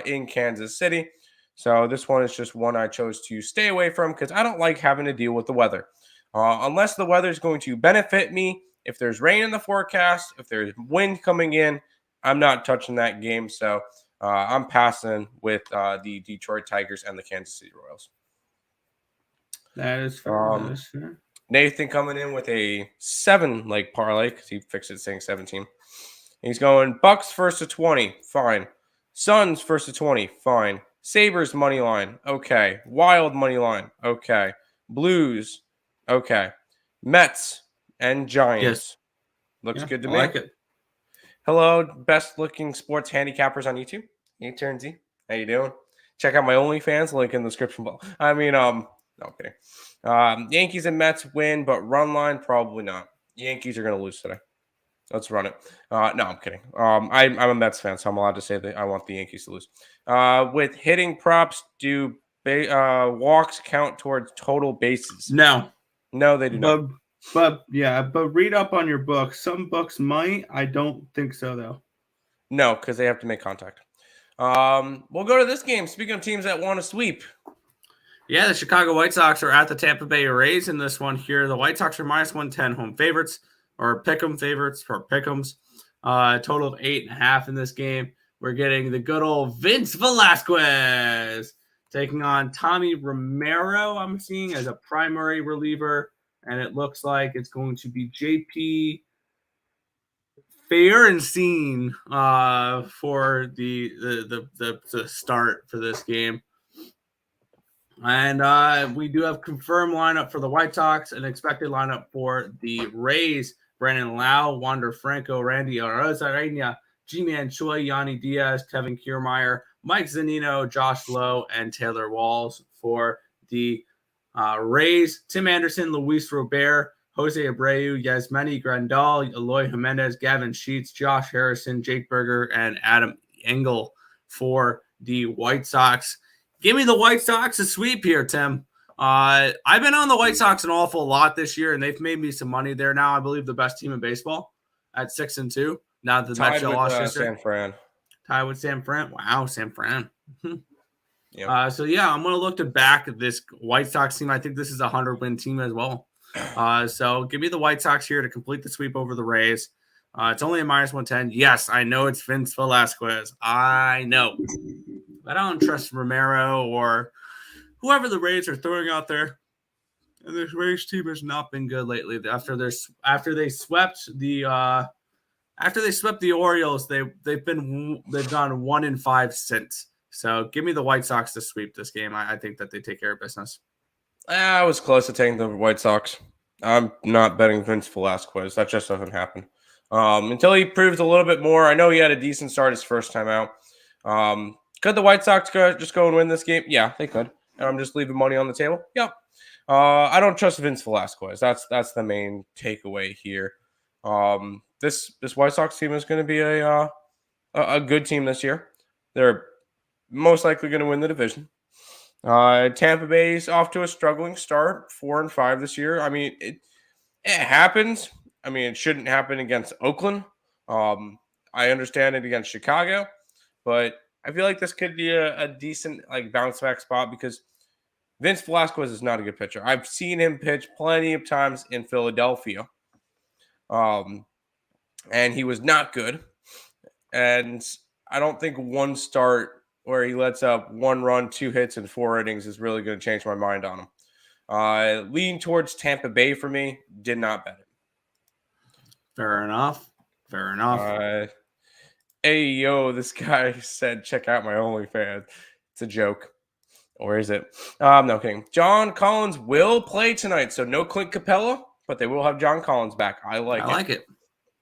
Speaker 2: in Kansas City. So this one is just one I chose to stay away from because I don't like having to deal with the weather. unless the weather is going to benefit me. If there's rain in the forecast, if there's wind coming in, I'm not touching that game. So I'm passing with the Detroit Tigers and the Kansas City Royals.
Speaker 1: That is fair. That is fair.
Speaker 2: Nathan coming in with a 7-leg parlay because he fixed it saying 17. He's going Bucks first to 20, fine. Suns first to 20, fine. Sabres money line, okay. Wild money line, okay. Blues, okay. Mets and Giants.
Speaker 1: Yes.
Speaker 2: Looks good to me.
Speaker 1: I like it.
Speaker 2: Hello, best looking sports handicappers on YouTube. Hey, Turnsy. How you doing? Check out my OnlyFans, link in the description below. No, I'm kidding. Yankees and Mets win, but run line, probably not. Yankees are going to lose today. Let's run it. No, I'm kidding. I'm a Mets fan, so I'm allowed to say that I want the Yankees to lose. With hitting props, do walks count towards total bases?
Speaker 1: No,
Speaker 2: they do not.
Speaker 1: But read up on your book. Some books might. I don't think so, though.
Speaker 2: No, because they have to make contact. We'll go to this game. Speaking of teams that want to sweep.
Speaker 1: Yeah, the Chicago White Sox are at the Tampa Bay Rays in this one here. The White Sox are minus 110 home favorites, or pick'em favorites, or pick'ems. Total of 8.5 in this game. We're getting the good old Vince Velasquez taking on Tommy Romero, I'm seeing, as a primary reliever. And it looks like it's going to be JP Fehrenstein for the start for this game. And we do have confirmed lineup for the White Sox, an expected lineup for the Rays. Brandon Lau, Wander Franco, Randy Arozarena, G-Man Choi, Yanni Diaz, Kevin Kiermaier, Mike Zunino, Josh Lowe, and Taylor Walls for the Rays. Tim Anderson, Luis Robert, Jose Abreu, Yasmani Grandal, Eloy Jimenez, Gavin Sheets, Josh Harrison, Jake Berger, and Adam Engel for the White Sox. Give me the White Sox a sweep here, Tim. I've been on the White Sox an awful lot this year, and they've made me some money. They're now, I believe, the best team in baseball at 6-2. Now the Mets lost yesterday.
Speaker 2: San Fran.
Speaker 1: Tied with San Fran. Wow, San Fran.
Speaker 2: Yep.
Speaker 1: I'm going to look to back this White Sox team. I think this is a 100-win team as well. So give me the White Sox here to complete the sweep over the Rays. It's only a minus 110. Yes, I know it's Vince Velasquez. I know. But I don't trust Romero or whoever the Rays are throwing out there. And this Rays team has not been good lately. After they swept the Orioles, they've gone 1-5 since. So give me the White Sox to sweep this game. I think that they take care of business.
Speaker 2: I was close to taking the White Sox. I'm not betting Vince Velasquez. That just doesn't happen. Until he proves a little bit more. I know he had a decent start his first time out. Could the White Sox just go and win this game? Yeah, they could. And I'm just leaving money on the table? Yep. I don't trust Vince Velasquez. That's the main takeaway here. This White Sox team is going to be a good team this year. They're most likely going to win the division. Tampa Bay's off to a struggling start, 4-5 this year. I mean, it happens. I mean, it shouldn't happen against Oakland. I understand it against Chicago, but I feel like this could be a decent bounce back spot because Vince Velasquez is not a good pitcher. I've seen him pitch plenty of times in Philadelphia, and he was not good. And I don't think one start where he lets up 1 run, 2 hits, and 4 innings is really going to change my mind on him. Lean towards Tampa Bay for me. Did not bet it.
Speaker 1: Fair enough.
Speaker 2: Hey, yo, this guy said, check out my OnlyFans. It's a joke. Or is it? No kidding. John Collins will play tonight, so no Clint Capella, but they will have John Collins back. I like it.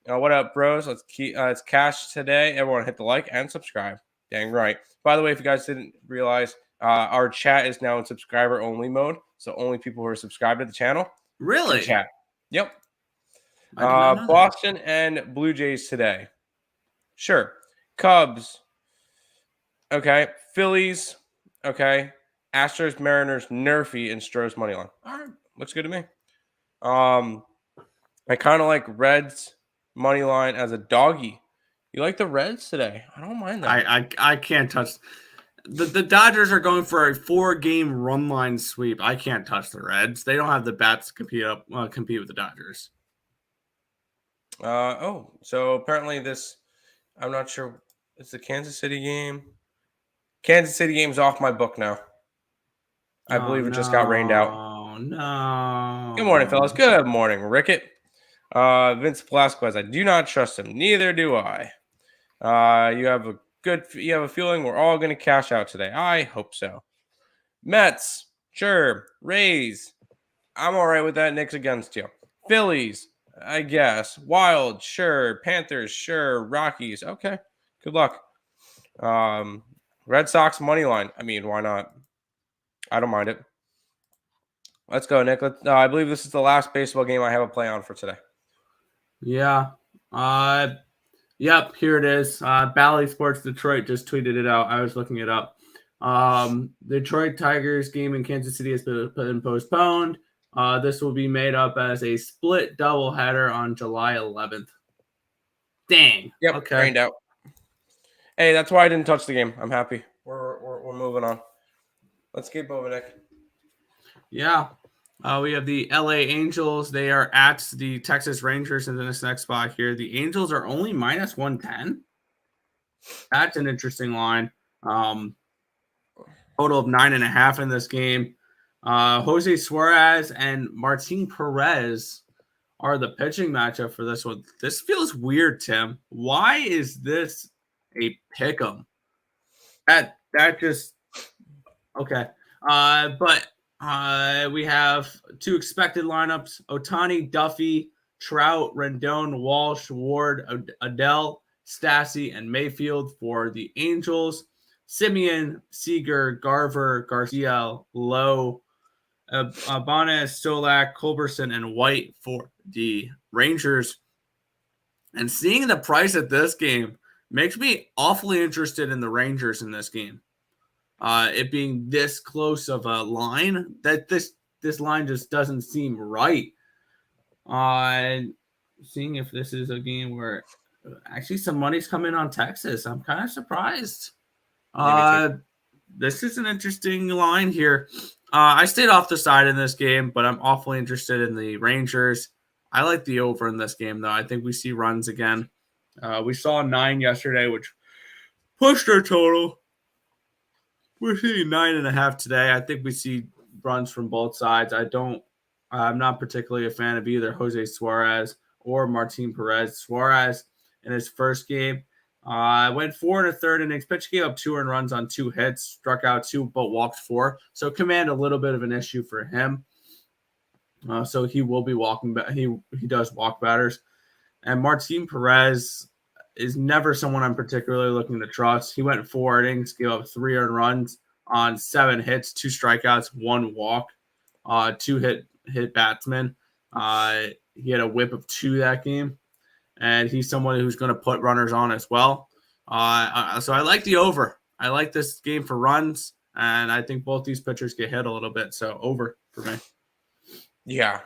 Speaker 2: What up, bros? Let's cash today. Everyone hit the like and subscribe. Dang right. By the way, if you guys didn't realize, our chat is now in subscriber-only mode, so only people who are subscribed to the channel
Speaker 1: really
Speaker 2: can chat. Yep. Boston and Blue Jays today. Sure. Cubs. Okay. Phillies. Okay. Astros, Mariners, Nerfy, and Stros money line. All right. Looks good to me. I kind of like Reds money line as a doggy. You like the Reds today? I don't mind that.
Speaker 1: I can't touch. the Dodgers are going for a 4-game run line sweep. I can't touch the Reds. They don't have the bats to compete with the Dodgers.
Speaker 2: So apparently I'm not sure. It's the Kansas City game. Kansas City game's off my book now. I
Speaker 1: Oh,
Speaker 2: believe it just got rained out.
Speaker 1: No.
Speaker 2: Good morning, fellas. Good morning, Rickett. Vince Velasquez. I do not trust him. Neither do I. You have a feeling we're all going to cash out today. I hope so. Mets, sure. Rays, I'm all right with that. Knicks against you. Phillies, I guess. Wild, sure. Panthers, sure. Rockies, okay. Good luck. Red Sox money line. I mean, why not? I don't mind it. Let's go, Nick. I believe this is the last baseball game I have a play on for today.
Speaker 1: Yeah. Yep, here it is. Bally Sports Detroit just tweeted it out. I was looking it up. Detroit Tigers game in Kansas City has been postponed. This will be made up as a split doubleheader on July 11th. Dang.
Speaker 2: Yep,
Speaker 1: okay.
Speaker 2: Rained out. Hey, that's why I didn't touch the game. I'm happy. We're moving on. Let's keep moving, Nick.
Speaker 1: Yeah. We have the LA Angels. They are at the Texas Rangers in this next spot here. The Angels are only minus 110. That's an interesting line. Total of 9.5 in this game. Jose Suarez and Martin Perez are the pitching matchup for this one. This feels weird, Tim. Why is this a pick'em? That just okay. But we have two expected lineups: Ohtani, Duffy, Trout, Rendon, Walsh, Ward, Adele, Stassi, and Mayfield for the Angels. Simeon, Seager, Garver, Garcia, Lowe, Ibanez, Solak, Culberson, and White for the Rangers. And seeing the price at this game makes me awfully interested in the Rangers in this game. It being this close of a line, that this line just doesn't seem right. Seeing if this is a game where actually some money's coming on Texas. I'm kind of surprised. This is an interesting line here. I stayed off the side in this game, but I'm awfully interested in the Rangers. I like the over in this game, though. I think we see runs again. We saw 9 yesterday, which pushed our total. We're seeing 9.5 today. I think we see runs from both sides. I'm not particularly a fan of either Jose Suarez or Martin Perez. Suarez in his first game went 4 1/3 innings, pitch, gave up 2 earned runs on 2 hits, struck out 2, but walked 4. So command a little bit of an issue for him. So he will be walking back. He does walk batters. And Martin Perez is never someone I'm particularly looking to trust. He went 4 innings, gave up 3 earned runs on 7 hits, 2 strikeouts, 1 walk, 2 hit batsmen. He had a whip of 2 that game, and he's someone who's going to put runners on as well. So I like the over. I like this game for runs, and I think both these pitchers get hit a little bit. So over for me.
Speaker 2: Yeah.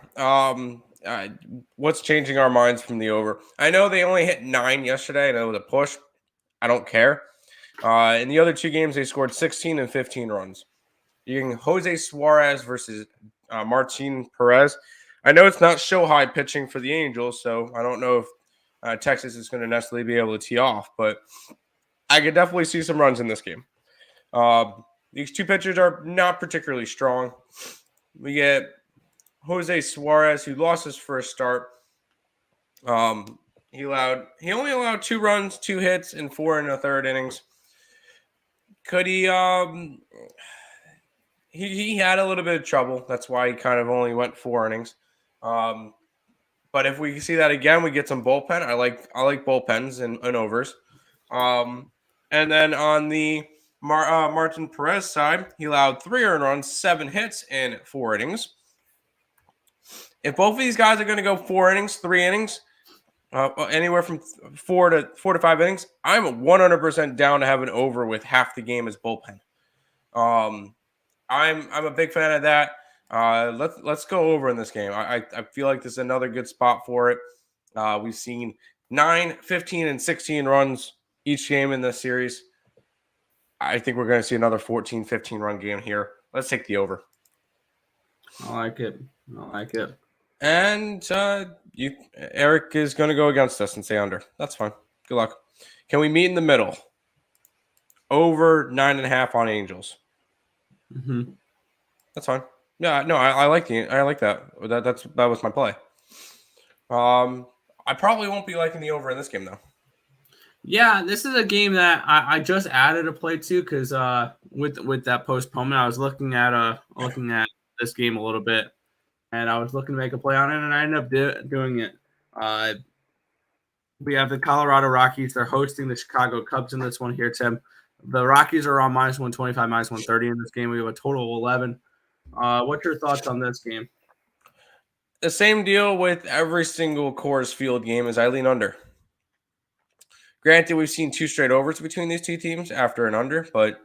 Speaker 2: What's changing our minds from the over? I know they only hit 9 yesterday, and it was a push. I don't care. In the other 2 games, they scored 16 and 15 runs. You're getting Jose Suarez versus Martin Perez. I know it's not show high pitching for the Angels, so I don't know if Texas is going to necessarily be able to tee off, but I could definitely see some runs in this game. These 2 pitchers are not particularly strong. We get Jose Suarez, who lost his first start. He only allowed 2 runs, 2 hits, and 4 1/3 innings. Could he? He had a little bit of trouble. That's why he kind of only went 4 innings. But if we see that again, we get some bullpen. I like bullpens and overs. And then on the Martin Perez side, he allowed 3 earned runs, 7 hits, and 4 innings. If both of these guys are going to go 4 innings, 3 innings, anywhere from 4 to 5 innings, I'm 100% down to have an over with half the game as bullpen. I'm a big fan of that. Let's go over in this game. I feel like this is another good spot for it. We've seen 9, 15, and 16 runs each game in this series. I think we're going to see another 14, 15 run game here. Let's take the over.
Speaker 1: I like it.
Speaker 2: And Eric is going to go against us and say under. That's fine. Good luck. Can we meet in the middle? Over 9.5 on Angels.
Speaker 1: Mm-hmm.
Speaker 2: That's fine. Yeah, no, I like that. That was my play. I probably won't be liking the over in this game though.
Speaker 1: Yeah, this is a game that I just added a play to because with that postponement, I was looking at this game a little bit, and I was looking to make a play on it, and I ended up doing it. We have the Colorado Rockies. They're hosting the Chicago Cubs in this one here, Tim. The Rockies are on -125, -130 in this game. We have a total of 11. What's your thoughts on this game?
Speaker 2: The same deal with every single Coors Field game as I lean under. Granted, we've seen 2 straight overs between these two teams after an under, but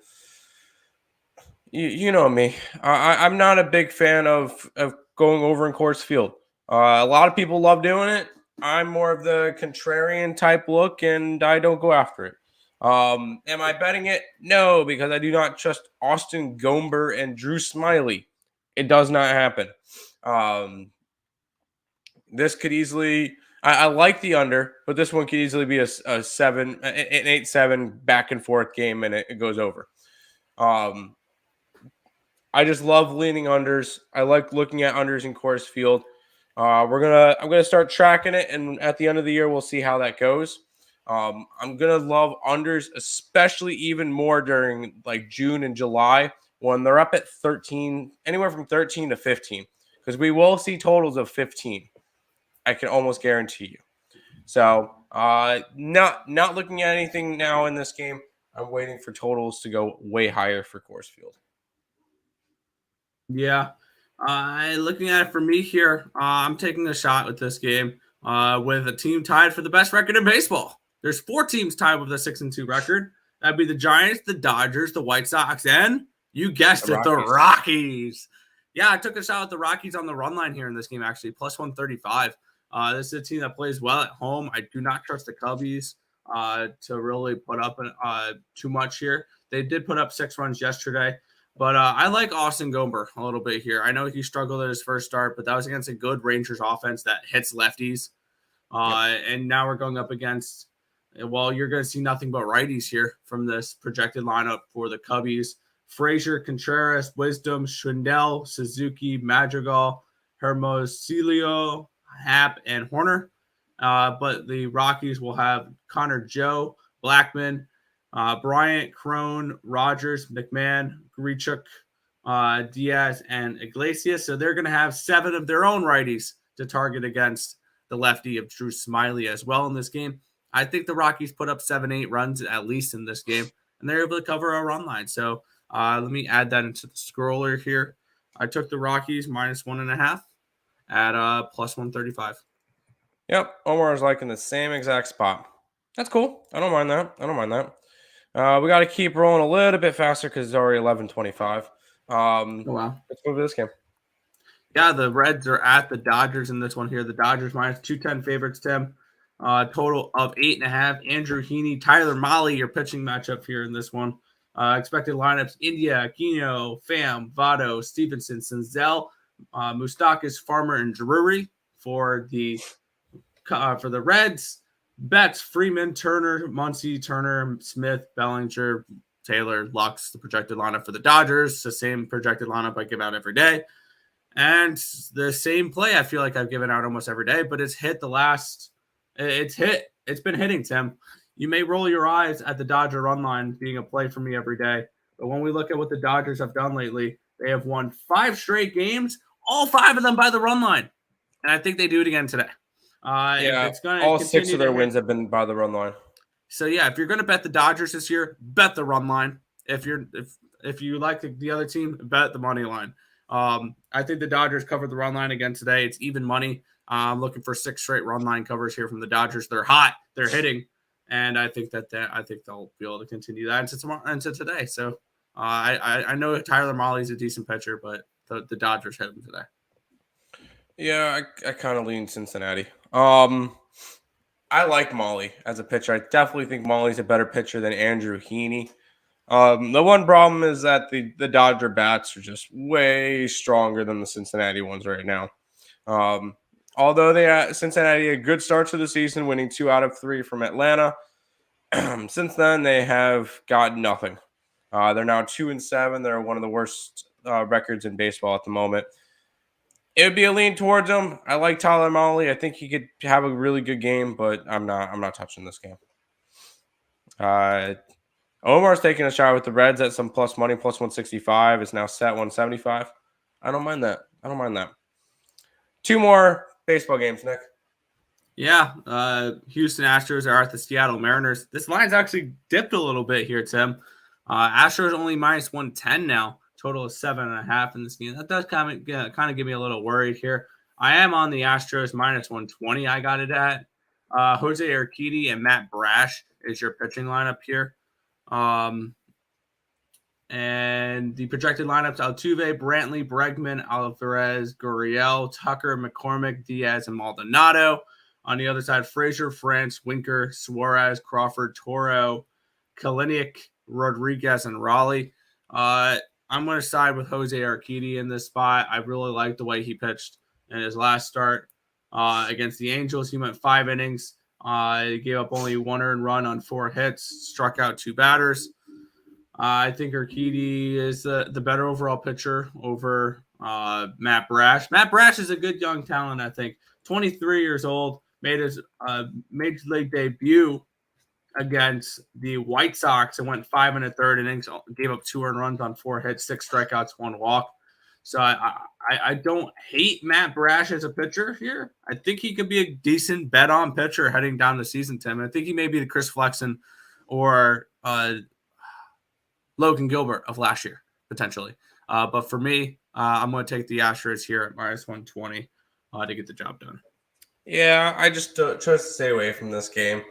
Speaker 2: you know me. I'm not a big fan of going over in Coors Field. A lot of people love doing it. I'm more of the contrarian type look, and I don't go after it. Am I betting it? No, because I do not trust Austin Gomber and Drew Smiley. It does not happen. This could easily... I like the under, but this one could easily be an 8-7 back and forth game, and it goes over. I just love leaning unders. I like looking at unders in Coors Field. I'm gonna start tracking it, and at the end of the year, we'll see how that goes. I'm gonna love unders, especially even more during like June and July when they're up at 13, anywhere from 13 to 15, because we will see totals of 15. I can almost guarantee you. So, not looking at anything now in this game. I'm waiting for totals to go way higher for Coors Field.
Speaker 1: Yeah, looking at it for me here, I'm taking a shot with this game with a team tied for the best record in baseball. There's 4 teams tied with a 6-2 record. That'd be the Giants, the Dodgers, the White Sox, and you guessed it, the Rockies. Yeah, I took a shot with the Rockies on the run line here in this game, actually, plus 135. This is a team that plays well at home. I do not trust the Cubbies to really put up too much here. They did put up 6 runs yesterday. But I like Austin Gomber a little bit here. I know he struggled at his first start, but that was against a good Rangers offense that hits lefties. And now we're going up against, well, you're going to see nothing but righties here from this projected lineup for the Cubbies. Frazier, Contreras, Wisdom, Schwindel, Suzuki, Madrigal, Hermosillo, Happ, and Horner. But the Rockies will have Connor Joe, Blackman, Bryant, Crone, Rogers, McMahon, Grichuk, Diaz, and Iglesias. So they're going to have 7 of their own righties to target against the lefty of Drew Smiley as well in this game. I think the Rockies put up 7-8 runs at least in this game, and they're able to cover a run line. So let me add that into the scroller here. I took the Rockies -1.5 at plus 135.
Speaker 2: Yep, Omar is liking the same exact spot. That's cool. I don't mind that. We got to keep rolling a little bit faster because it's already 11:25.
Speaker 1: Wow.
Speaker 2: Let's move to this game.
Speaker 1: Yeah, the Reds are at the Dodgers in this one here. The Dodgers -210 favorites, Tim. Total of 8.5. Andrew Heaney, Tyler Mahle, your pitching matchup here in this one. Expected lineups: India, Aquino, Pham, Votto, Stevenson, Senzel, Moustakas, Farmer, and Drury for the Reds. Betts, Freeman, Turner, Muncy, Turner, Smith, Bellinger, Taylor, Lux, the projected lineup for the Dodgers. The same projected lineup I give out every day. And the same play I feel like I've given out almost every day, but it's hit it's been hitting, Tim. You may roll your eyes at the Dodger run line being a play for me every day. But when we look at what the Dodgers have done lately, they have won 5 straight games, all 5 of them by the run line. And I think they do it again today.
Speaker 2: Yeah, all 6 of their wins have been by the run line.
Speaker 1: So yeah, if you're going to bet the Dodgers this year, bet the run line. If you like the other team, bet the money line. I think the Dodgers covered the run line again today. It's even money. I'm looking for 6 straight run line covers here from the Dodgers. They're hot. They're hitting, and I think they'll be able to continue that into today. So I know Tyler Mahle's a decent pitcher, but the Dodgers hit him today.
Speaker 2: Yeah, I kind of lean Cincinnati. I like Mahle as a pitcher. I definitely think Mahle's a better pitcher than Andrew Heaney. The one problem is that the Dodger bats are just way stronger than the Cincinnati ones right now. Although Cincinnati had a good start to the season, winning 2 out of 3 from Atlanta. Since then, they have got nothing. They're now 2-7. They're one of the worst records in baseball at the moment. It would be a lean towards them. I like Tyler Mahle. I think he could have a really good game, but I'm not touching this game. Omar's taking a shot with the Reds at some plus money, plus 165. It's now set 175. I don't mind that. 2 more baseball games, Nick.
Speaker 1: Yeah, Houston Astros are at the Seattle Mariners. This line's actually dipped a little bit here, Tim. Astros only minus 110 now. Total of 7.5 in this game. That does kind of get me a little worried here. I am on the Astros minus 120. I got it at Jose Urquidy and Matt Brash is your pitching lineup here. And the projected lineups: Altuve, Brantley, Bregman, Alvarez, Gurriel, Tucker, McCormick, Diaz, and Maldonado. On the other side, Frazier, France, Winker, Suarez, Crawford, Toro, Kalinick, Rodriguez, and Raleigh. I'm going to side with Jose Urquidy in this spot. I really like the way he pitched in his last start against the Angels. He went 5 innings. He gave up only 1 earned run on 4 hits, struck out 2 batters. I think Urquidy is the better overall pitcher over Matt Brash. Matt Brash is a good young talent, I think. 23 years old, made his major league debut against the White Sox and went 5 1/3 innings, gave up 2 earned runs on 4 hits, 6 strikeouts, 1 walk. So I don't hate Matt Brash as a pitcher here. I think he could be a decent bet-on pitcher heading down the season, Tim. I think he may be the Chris Flexen or Logan Gilbert of last year, potentially. But for me, I'm going to take the Astros here at minus 120 to get the job done.
Speaker 2: Yeah, I just chose to stay away from this game.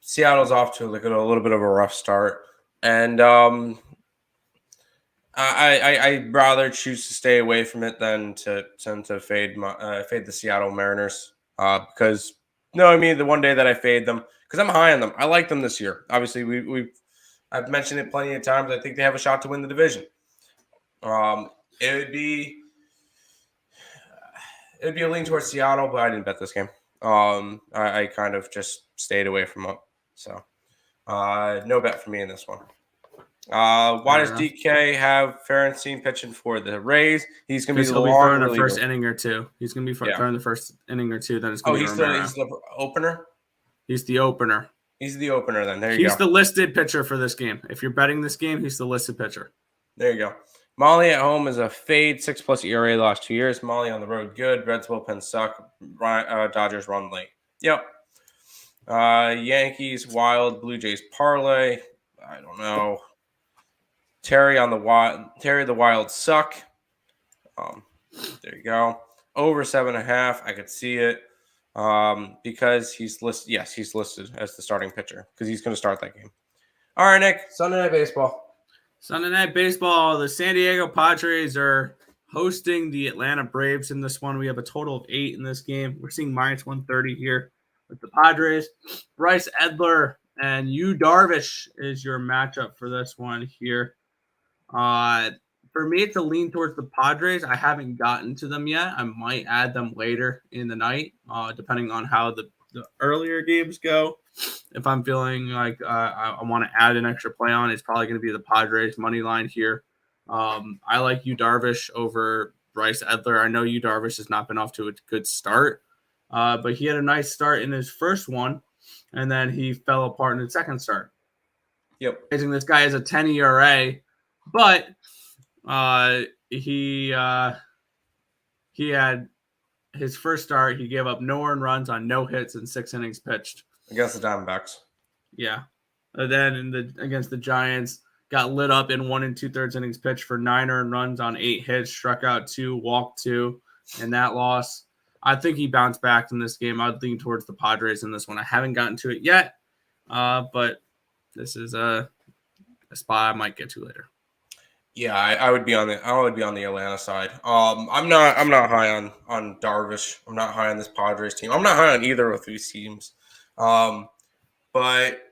Speaker 2: Seattle's off to a little bit of a rough start, and I'd rather choose to stay away from it than to fade the Seattle Mariners because the one day that I fade them because I'm high on them. I like them this year. Obviously, I've mentioned it plenty of times. I think they have a shot to win the division. It would be a lean towards Seattle, but I didn't bet this game. I kind of just stayed away from it. So no bet for me in this one. Why does DK have Ferenczi pitching for the Rays? He's going to be
Speaker 1: throwing the first inning or two. He's going to be throwing the first inning or two. Then it's going to be
Speaker 2: he's the opener?
Speaker 1: He's the opener.
Speaker 2: He's the opener then. There you go.
Speaker 1: He's the listed pitcher for this game. If you're betting this game, he's the listed pitcher.
Speaker 2: There you go. Mahle at home is a fade, 6+ ERA the last 2 years. Mahle on the road, good. Reds bullpen suck. Dodgers run late. Yep. Yankees, Wild, Blue Jays parlay. I don't know. Terry the Wild suck. There you go. Over 7.5. I could see it. Because he's listed. Yes, he's listed as the starting pitcher because he's going to start that game. All right, Nick. Sunday Night Baseball.
Speaker 1: The San Diego Padres are hosting the Atlanta Braves in this one. We have a total of 8 in this game. We're seeing minus 130 here with the Padres. Bryce Edler and Yu Darvish is your matchup for this one here. For me, it's a lean towards the Padres. I haven't gotten to them yet. I might add them later in the night, depending on how the earlier games go. If I'm feeling like I want to add an extra play on, it's probably going to be the Padres money line here. I like Yu Darvish over Bryce Edler. I know Yu Darvish has not been off to a good start, but he had a nice start in his first one, and then he fell apart in his second start.
Speaker 2: Yep.
Speaker 1: I think this guy has a 10 ERA, but he had his first start. He gave up no earned runs on no hits and 6 innings pitched
Speaker 2: against the Diamondbacks.
Speaker 1: Yeah, and then against the Giants, got lit up in 1 2/3 innings pitched for 9 earned runs on 8 hits, struck out 2, walked 2, and that loss. I think he bounced back in this game. I'd lean towards the Padres in this one. I haven't gotten to it yet, but this is a spot I might get to later.
Speaker 2: Yeah, I would be on the Atlanta side. I'm not high on Darvish. I'm not high on this Padres team. I'm not high on either of these teams. But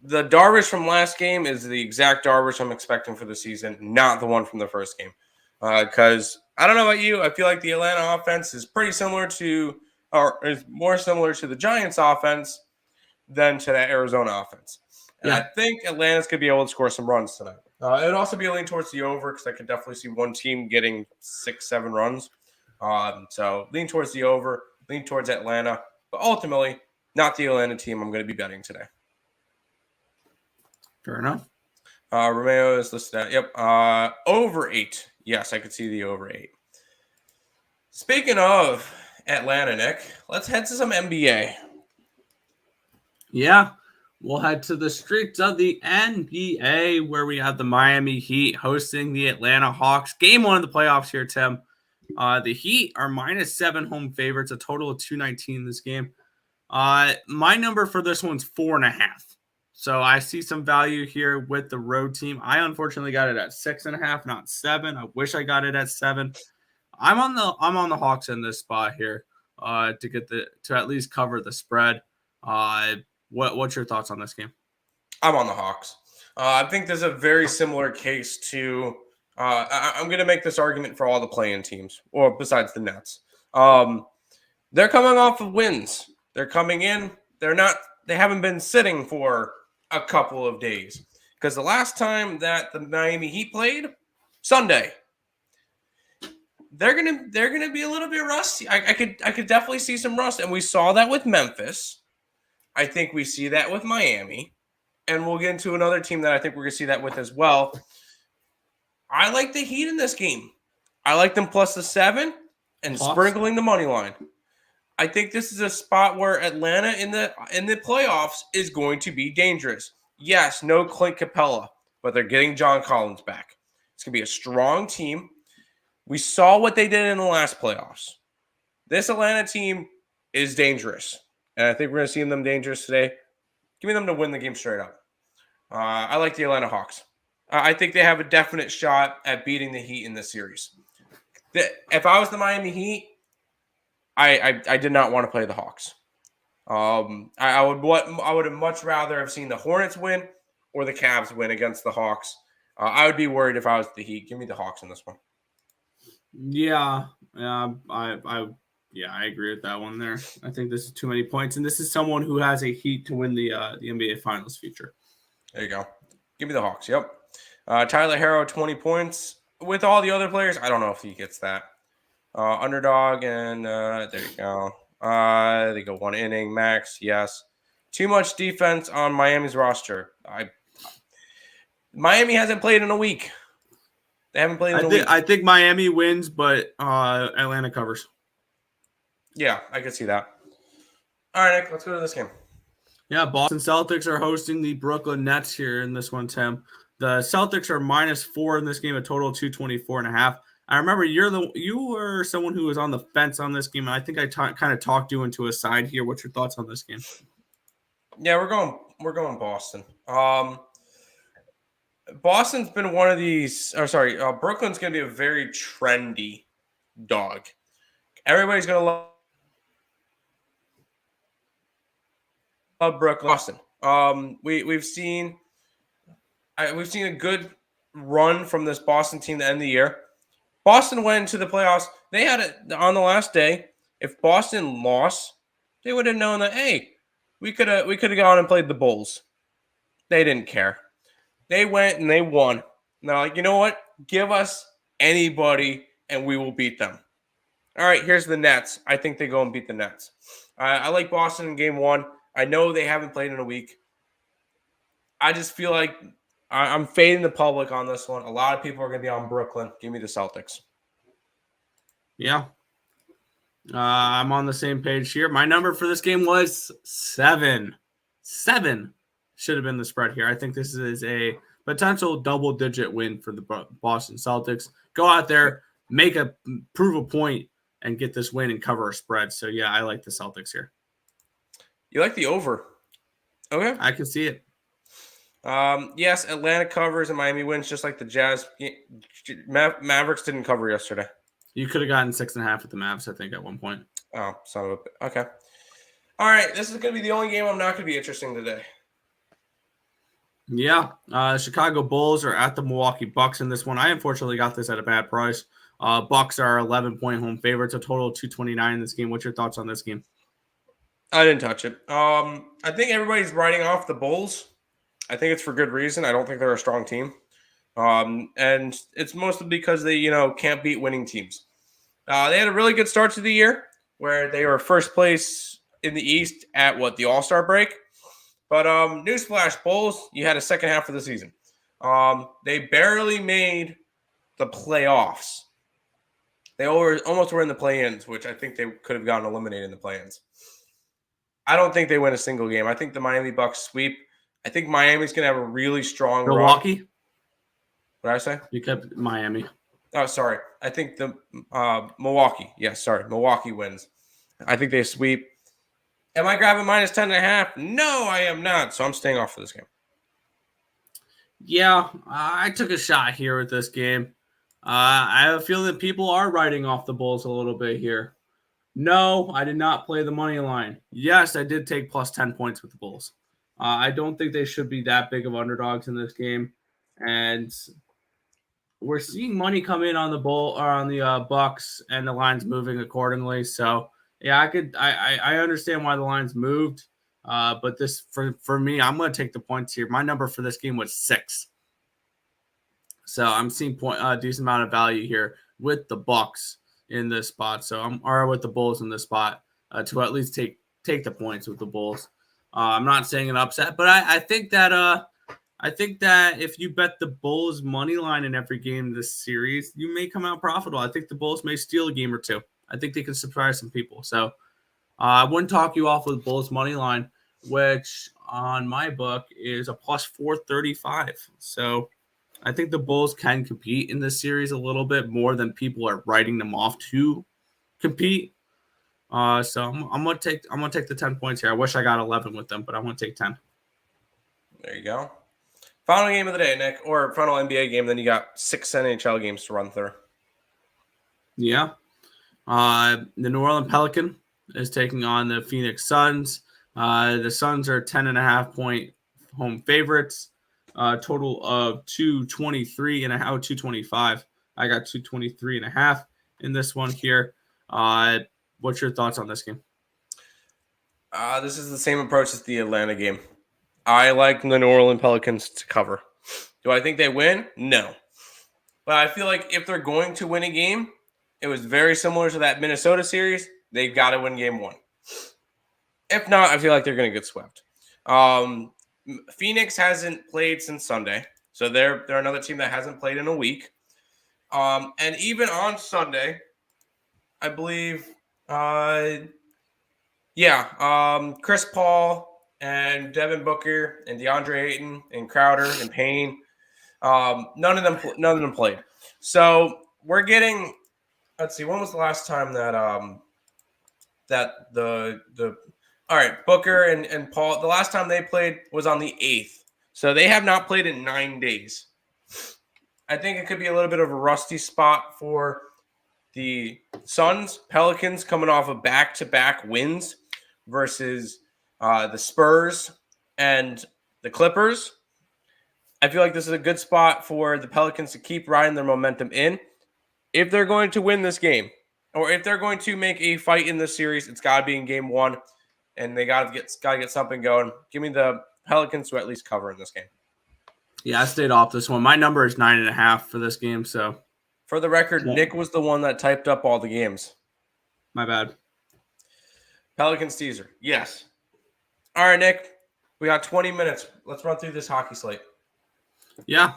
Speaker 2: the Darvish from last game is the exact Darvish I'm expecting for the season, not the one from the first game. Because I don't know about you, I feel like the Atlanta offense is pretty similar to, or is more similar to the Giants offense than to that Arizona offense. And I think Atlanta's going to be able to score some runs tonight. It would also be a lean towards the over because I could definitely see one team getting 6-7 runs. So lean towards the over, lean towards Atlanta, but ultimately not the Atlanta team I'm going to be betting today.
Speaker 1: Fair enough.
Speaker 2: Romeo is listed at, yep, over 8. Yes, I could see the over 8. Speaking of Atlanta, Nick, let's head to some NBA.
Speaker 1: Yeah, we'll head to the streets of the NBA where we have the Miami Heat hosting the Atlanta Hawks. Game 1 of the playoffs here, Tim. The Heat are -7 home favorites, a total of 219 in this game. My number for this one's 4.5. So I see some value here with the road team. I unfortunately got it at 6.5, not 7. I wish I got it at 7. I'm on the Hawks in this spot here to at least cover the spread. What's your thoughts on this game?
Speaker 2: I'm on the Hawks. I think there's a very similar case to. I'm going to make this argument for all the play-in teams, or besides the Nets. They're coming off of wins. They're coming in. They haven't been sitting for a couple of days because the last time that the Miami Heat played, Sunday, they're gonna be a little bit rusty. I could definitely see some rust, and we saw that with Memphis. I think we see that with Miami, and we'll get into another team that I think we're gonna see that with as well. I like the Heat in this game. I like them plus the 7 and sprinkling the money line. I think this is a spot where Atlanta in the playoffs is going to be dangerous. Yes, no Clint Capella, but they're getting John Collins back. It's going to be a strong team. We saw what they did in the last playoffs. This Atlanta team is dangerous, and I think we're going to see them dangerous today. Give me them to win the game straight up. I like the Atlanta Hawks. I think they have a definite shot at beating the Heat in this series. If I was the Miami Heat, I did not want to play the Hawks. I would have much rather have seen the Hornets win or the Cavs win against the Hawks. I would be worried if I was the Heat. Give me the Hawks in this one.
Speaker 1: Yeah, I agree with that one there. I think this is too many points, and this is someone who has a Heat to win the NBA Finals future.
Speaker 2: There you go. Give me the Hawks. Yep. Tyler Herro, 20 points. With all the other players, I don't know if he gets that. Underdog, and there you go. They go 1 inning max. Yes. Too much defense on Miami's roster. Miami hasn't played in a week. They haven't played in a week.
Speaker 1: I think Miami wins, but Atlanta covers.
Speaker 2: Yeah, I could see that. All right, Nick, let's go to this game.
Speaker 1: Yeah, Boston Celtics are hosting the Brooklyn Nets here in this one, Tim. The Celtics are -4 in this game, a total of 224.5. I remember you were someone who was on the fence on this game, and I think I kind of talked you into a side here. What's your thoughts on this game?
Speaker 2: Yeah, we're going Boston. Boston's been one of these. Brooklyn's going to be a very trendy dog. Everybody's going to love Brooklyn. Boston. We've seen a good run from this Boston team to end the year. Boston went into the playoffs. They had it on the last day. If Boston lost, they would have known that, hey, we could have gone and played the Bulls. They didn't care. They went and they won. And they're like, you know what? Give us anybody and we will beat them. All right, here's the Nets. I think they go and beat the Nets. I like Boston in game 1. I know they haven't played in a week. I just feel like I'm fading the public on this one. A lot of people are going to be on Brooklyn. Give me the Celtics.
Speaker 1: Yeah. I'm on the same page here. My number for this game was 7. 7 should have been the spread here. I think this is a potential double-digit win for the Boston Celtics. Go out there, prove a point, and get this win and cover a spread. So, yeah, I like the Celtics here.
Speaker 2: You like the over? Okay.
Speaker 1: I can see it.
Speaker 2: Yes, Atlanta covers and Miami wins, just like the Jazz. Mavericks didn't cover yesterday.
Speaker 1: You could have gotten 6.5 with the Mavs, I think, at one point.
Speaker 2: Oh, son of a... Okay. All right, this is going to be the only game I'm not going to be interested in today.
Speaker 1: Yeah, Chicago Bulls are at the Milwaukee Bucks in this one. I unfortunately got this at a bad price. Bucks are 11-point home favorites, a total of 229 in this game. What's your thoughts on this game?
Speaker 2: I didn't touch it. I think everybody's writing off the Bulls. I think it's for good reason. I don't think they're a strong team. And it's mostly because they, can't beat winning teams. They had a really good start to the year where they were first place in the East at the All-Star break. But newsflash, Bulls, you had a second half of the season. They barely made the playoffs. They almost were in the play-ins, which I think they could have gotten eliminated in the play-ins. I don't think they win a single game. I think the Miami Bucks sweep. I think Miami's going to have a really strong
Speaker 1: Milwaukee?
Speaker 2: run. What did I say?
Speaker 1: You kept Miami.
Speaker 2: Oh, sorry. I think the Milwaukee. Yes, sorry. Milwaukee wins. I think they sweep. Am I grabbing minus 10.5? No, I am not. So I'm staying off for this game.
Speaker 1: Yeah, I took a shot here with this game. I have a feeling that people are writing off the Bulls a little bit here. No, I did not play the money line. Yes, I did take plus 10 points with the Bulls. I don't think they should be that big of underdogs in this game. And we're seeing money come in on the Bucks, and the line's moving accordingly. So yeah, I understand why the line's moved. But this for me, I'm going to take the points here. My number for this game was 6. So I'm seeing a decent amount of value here with the Bucks in this spot. So I'm with the Bulls in this spot to at least take the points with the Bulls. I'm not saying an upset, but I think that if you bet the Bulls money line in every game this series, you may come out profitable. I think the Bulls may steal a game or two. I think they can surprise some people. So I wouldn't talk you off with Bulls money line, which on my book is a plus 435. So I think the Bulls can compete in this series a little bit more than people are writing them off to compete. So I'm gonna take the 10 points here. I wish I got 11 with them, but I'm gonna take 10.
Speaker 2: There you go. Final game of the day, Nick, or final NBA game. Then you got 6 NHL games to run through.
Speaker 1: Yeah. The New Orleans Pelican is taking on the Phoenix Suns. The Suns are 10.5-point home favorites. Total of 223 and a half, 225. I got 223 and a half in this one here. What's your thoughts on this game?
Speaker 2: This is the same approach as the Atlanta game. I like the New Orleans Pelicans to cover. Do I think they win? No. But I feel like if they're going to win a game, it was very similar to that Minnesota series. They've got to win game 1. If not, I feel like they're going to get swept. Phoenix hasn't played since Sunday. So they're another team that hasn't played in a week. And even on Sunday, I believe, Chris Paul and Devin Booker and DeAndre Ayton and Crowder and Payne, none of them played. So we're getting. Let's see. When was the last time that all right, Booker and Paul, the last time they played was on the 8th. So they have not played in 9 days. I think it could be a little bit of a rusty spot for the Suns. Pelicans coming off of back-to-back wins versus the Spurs and the Clippers. I feel like this is a good spot for the Pelicans to keep riding their momentum in. If they're going to win this game, or if they're going to make a fight in this series, it's got to be in game 1, and they got to get something going. Give me the Pelicans to at least cover in this game.
Speaker 1: Yeah, I stayed off this one. My number is 9.5 for this game. So,
Speaker 2: for the record, Nick was the one that typed up all the games.
Speaker 1: My bad.
Speaker 2: Pelicans teaser. Yes. All right, Nick. We got 20 minutes. Let's run through this hockey slate.
Speaker 1: Yeah.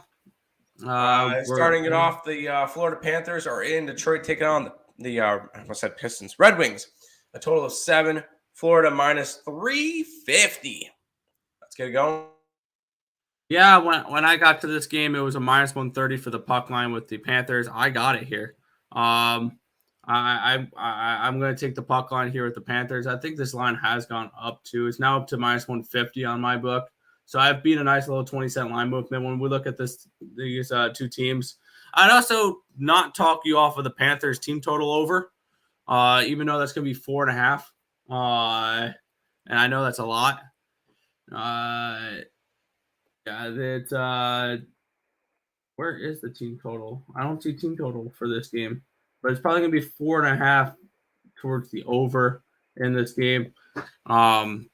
Speaker 2: Starting it off, the Florida Panthers are in Detroit taking on the Pistons. Red Wings, a total of 7. Florida minus 350. Let's get it going.
Speaker 1: Yeah, when I got to this game, it was a minus 130 for the puck line with the Panthers. I got it here. I'm going to take the puck line here with the Panthers. I think this line has gone up to. It's now up to minus 150 on my book. So I've been a nice little 20-cent line movement when we look at these two teams. I'd also not talk you off of the Panthers team total over, even though that's going to be 4.5. And I know that's a lot. Yeah, it's where is the team total? I don't see team total for this game, but it's probably gonna be 4.5 towards the over in this game. Um,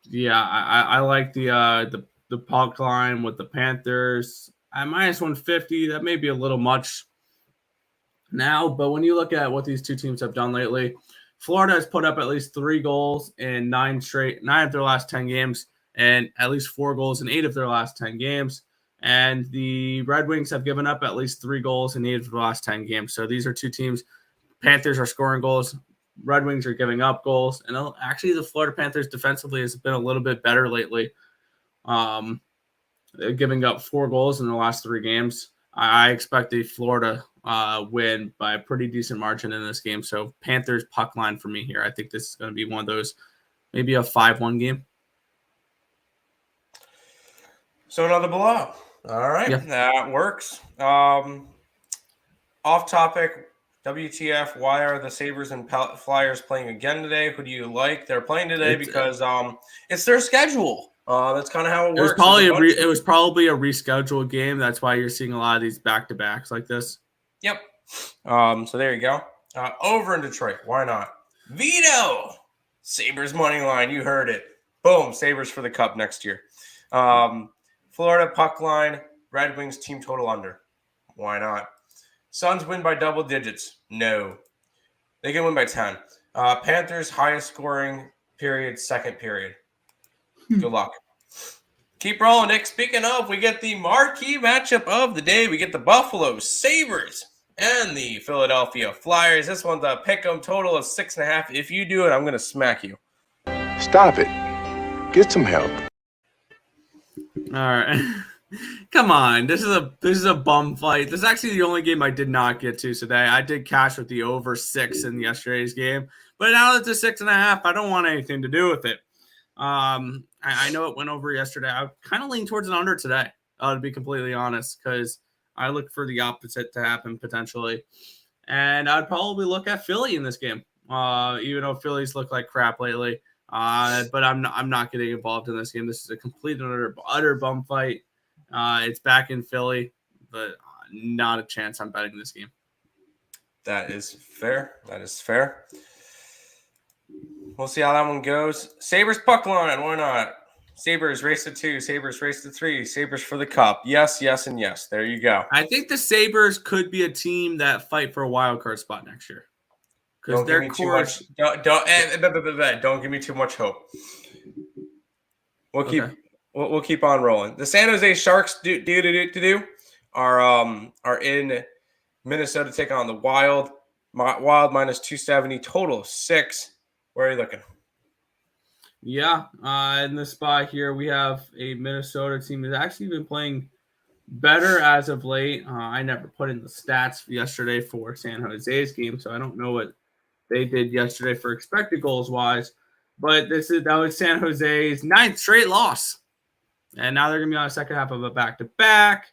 Speaker 1: yeah, I like the puck line with the Panthers at -150. That may be a little much now, but when you look at what these two teams have done lately, Florida has put up at least 3 goals in nine of their last 10 games, and at least 4 goals in 8 of their last 10 games. And the Red Wings have given up at least 3 goals in 8 of the last 10 games. So these are two teams. Panthers are scoring goals. Red Wings are giving up goals. And actually, the Florida Panthers defensively has been a little bit better lately, um, giving up 4 goals in the last 3 games. I expect a Florida win by a pretty decent margin in this game. So Panthers puck line for me here. I think this is going to be one of those, maybe a 5-1 game.
Speaker 2: So another below. All right,
Speaker 1: Yeah.
Speaker 2: that works. Off topic, WTF, why are the Sabres and Flyers playing again today? Who do you like? They're playing today because it's their schedule. That's kind of how it works.
Speaker 1: It was probably a rescheduled game. That's why you're seeing a lot of these back-to-backs like this.
Speaker 2: Yep. So there you go. Over in Detroit. Why not? Vito! Sabres money line. You heard it. Boom. Sabres for the Cup next year. Florida puck line. Red Wings team total under. Why not? Suns win by double digits. No. They can win by 10. Panthers highest scoring period, second period. Good luck. Keep rolling, Nick. Speaking of, we get the marquee matchup of the day. We get the Buffalo Sabres and the Philadelphia Flyers. This one's a pick-em total of 6.5. If you do it, I'm going to smack you.
Speaker 3: Stop it. Get some help.
Speaker 1: All right. Come on. This is a bum fight. This is actually the only game I did not get to today. I did cash with the over 6 in yesterday's game. But now that it's a 6.5, I don't want anything to do with it. I know it went over yesterday. I kind of lean towards an under today, to be completely honest, because I look for the opposite to happen potentially. And I'd probably look at Philly in this game, even though Phillies look like crap lately. But I'm not getting involved in this game. This is a complete and utter bum fight. It's back in Philly, but not a chance I'm betting this game.
Speaker 2: That is fair. We'll see how that one goes. Sabres puck line. Why not? Sabres race to 2. Sabres race to 3. Sabres for the Cup. Yes, yes, and yes. There you go.
Speaker 1: I think the Sabres could be a team that fight for a wild card spot next year.
Speaker 2: Don't give me too much. Don't give me too much hope. We'll keep on rolling. The San Jose Sharks are in Minnesota taking on the Wild. Wild minus 270, total 6. Where are you looking?
Speaker 1: Yeah, in this spot here, we have a Minnesota team that's actually been playing better as of late. I never put in the stats yesterday for San Jose's game, so I don't know what they did yesterday for expected goals wise. But that was San Jose's 9th straight loss, and now they're gonna be on the second half of a back-to-back.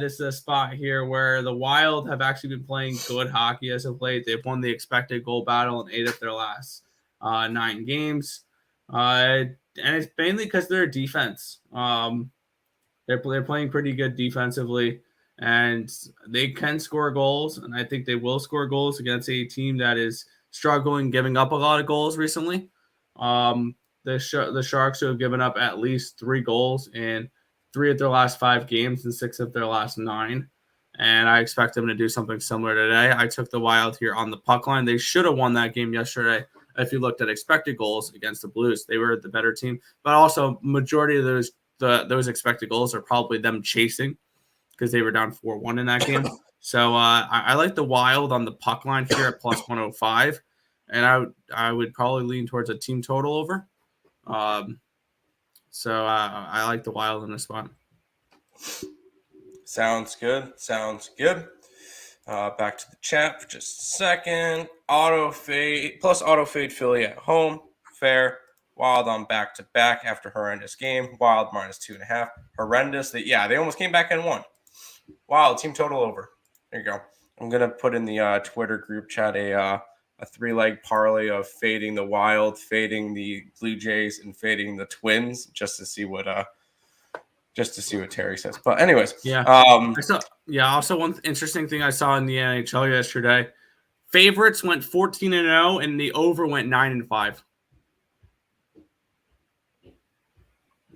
Speaker 1: This is a spot here where the Wild have actually been playing good hockey as of late. They've won the expected goal battle in 8 of their last 9 games. And it's mainly because they're defense. They're playing pretty good defensively, and they can score goals. And I think they will score goals against a team that is struggling, giving up a lot of goals recently. The Sharks have given up at least 3 goals in 3 of their last 5 games and 6 of their last 9. And I expect them to do something similar today. I took the Wild here on the puck line. They should have won that game yesterday. If you looked at expected goals against the Blues, they were the better team. But also, majority of those expected goals are probably them chasing because they were down 4-1 in that game. So I like the Wild on the puck line here at plus 105, and I would probably lean towards a team total over. So I like the Wild in this spot.
Speaker 2: Sounds good. Back to the chat for just a second. Auto fade Philly at home. Fair. Wild on back-to-back after horrendous game. Wild minus 2.5. Horrendous. They almost came back and won. Wild team total over. There you go. I'm going to put in the Twitter group chat a 3-leg parlay of fading the Wild, fading the Blue Jays, and fading the Twins just to see what just to see what Terry says. But anyways,
Speaker 1: Yeah. Also one interesting thing I saw in the NHL yesterday, favorites went 14-0 and the over went 9-5.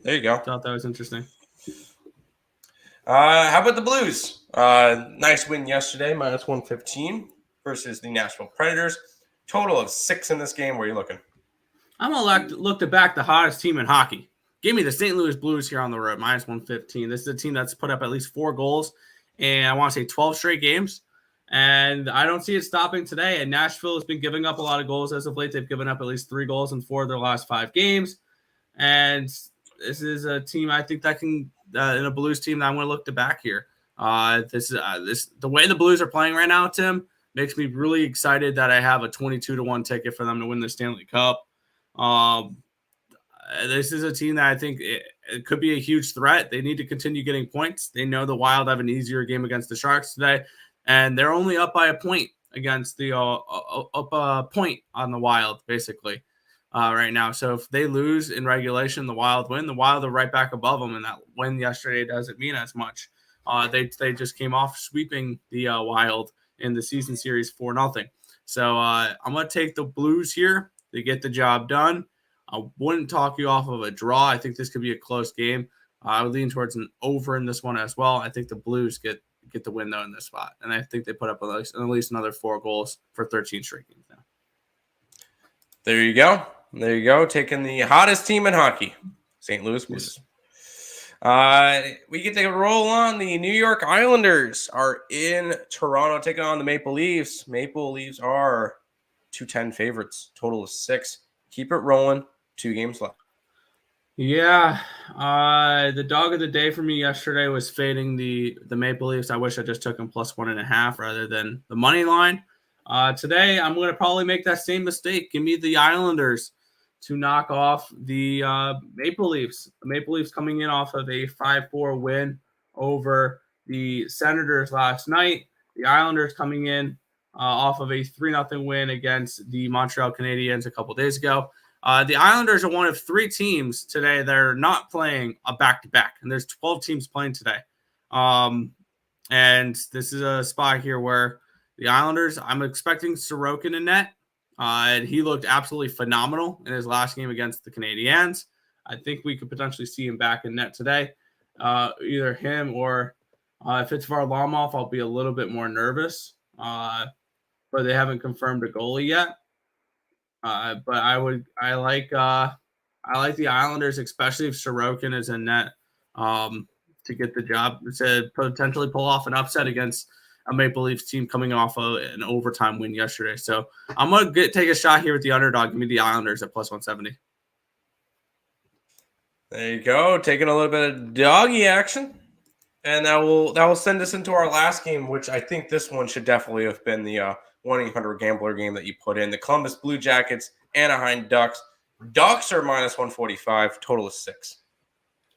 Speaker 2: There you go.
Speaker 1: Thought that was interesting.
Speaker 2: How about the Blues? Nice win yesterday, -115 versus the Nashville Predators. Total of 6 in this game. Where are you looking?
Speaker 1: I'm going to look to back the hottest team in hockey. Give me the St. Louis Blues here on the road, -115. This is a team that's put up at least 4 goals, and I want to say 12 straight games. And I don't see it stopping today. And Nashville has been giving up a lot of goals as of late. They've given up at least 3 goals in 4 of their last 5 games. And this is a team I think that can, in a Blues team that I'm going to look to back here. The way the Blues are playing right now, Tim, makes me really excited that I have a 22-1 ticket for them to win the Stanley Cup. This is a team that I think it could be a huge threat. They need to continue getting points. They know the Wild have an easier game against the Sharks today, and they're only up by a point against the point on the Wild, basically, right now. So if they lose in regulation, the Wild win. The Wild are right back above them, and that win yesterday doesn't mean as much. They just came off sweeping the Wild in the season series 4-0. So I'm going to take the Blues here to get the job done. I wouldn't talk you off of a draw. I think this could be a close game. I would lean towards an over in this one as well. I think the Blues get the win, though, in this spot. And I think they put up at least another 4 goals for 13 straight games now.
Speaker 2: There you go. There you go. Taking the hottest team in hockey, St. Louis Blues. We get to roll on. The New York Islanders are in Toronto taking on the Maple Leafs. Maple Leafs are 2-10 favorites. Total of 6. Keep it rolling. 2 games left.
Speaker 1: Yeah. The dog of the day for me yesterday was fading the Maple Leafs. I wish I just took them +1.5 rather than the money line. Today, I'm going to probably make that same mistake. Give me the Islanders to knock off the Maple Leafs. The Maple Leafs coming in off of a 5-4 win over the Senators last night. The Islanders coming in off of a 3-0 win against the Montreal Canadiens a couple days ago. The Islanders are one of 3 teams today that are not playing a back-to-back, and there's 12 teams playing today. And this is a spot here where the Islanders, I'm expecting Sorokin in net. And he looked absolutely phenomenal in his last game against the Canadiens. I think we could potentially see him back in net today. Either him or if it's Varlamov, I'll be a little bit more nervous. But they haven't confirmed a goalie yet. But I like the Islanders, especially if Sorokin is in net, to get the job, to potentially pull off an upset against a Maple Leafs team coming off of an overtime win yesterday. So I'm going to take a shot here with the underdog. Give me the Islanders at +170.
Speaker 2: There you go. Taking a little bit of doggy action. And that will send us into our last game, which I think this one should definitely have been the 1-800-GAMBLER game that you put in. The Columbus Blue Jackets, Anaheim Ducks. Ducks are -145, total of 6.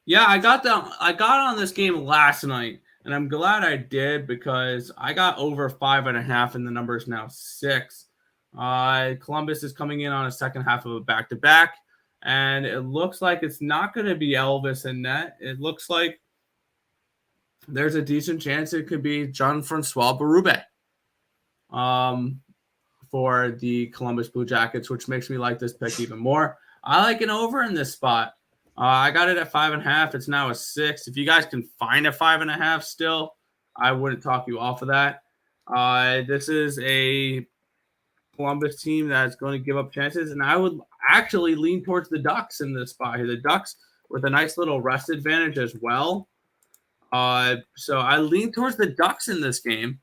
Speaker 1: Yeah, I got on this game last night, and I'm glad I did because I got over 5.5, and the number is now 6. Columbus is coming in on a second half of a back-to-back, and it looks like it's not going to be Elvis in net. It looks like there's a decent chance it could be Jean-Francois Berube for the Columbus Blue Jackets, which makes me like this pick even more. I like an over in this spot. I got it at 5.5. It's now a 6. If you guys can find a 5.5 still, I wouldn't talk you off of that. This is a Columbus team that's going to give up chances, and I would actually lean towards the Ducks in this spot here. The Ducks with a nice little rest advantage as well. So I lean towards the Ducks in this game,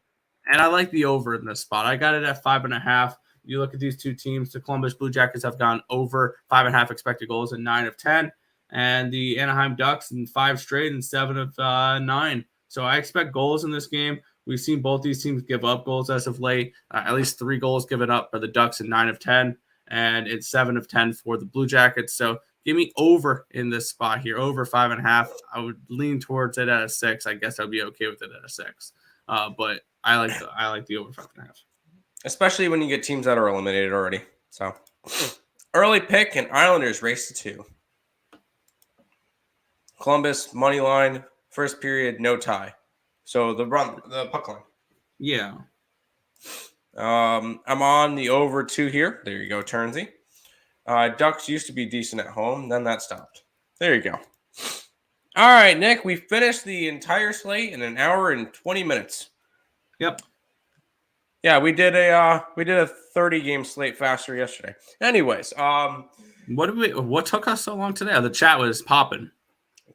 Speaker 1: and I like the over in this spot. I got it at 5.5. You look at these two teams, the Columbus Blue Jackets have gone over 5.5 expected goals in 9 of 10. And the Anaheim Ducks in 5 straight and 7 of 9. So I expect goals in this game. We've seen both these teams give up goals as of late. At least 3 goals given up by the Ducks in 9 of 10. And it's 7 of 10 for the Blue Jackets. So give me over in this spot here, over 5.5. I would lean towards it at a 6. I guess I'd be okay with it at a 6. But I like the over 5.5.
Speaker 2: Especially when you get teams that are eliminated already. So early pick and Islanders race to 2. Columbus, money line, first period, no tie. So the puck line.
Speaker 1: Yeah.
Speaker 2: I'm on the over 2 here. There you go, Turnsy. Ducks used to be decent at home. Then that stopped. There you go. All right, Nick, we finished the entire slate in an hour and 20 minutes.
Speaker 1: Yep.
Speaker 2: Yeah, we did a 30-game slate faster yesterday. Anyways,
Speaker 1: what took us so long today? The chat was popping.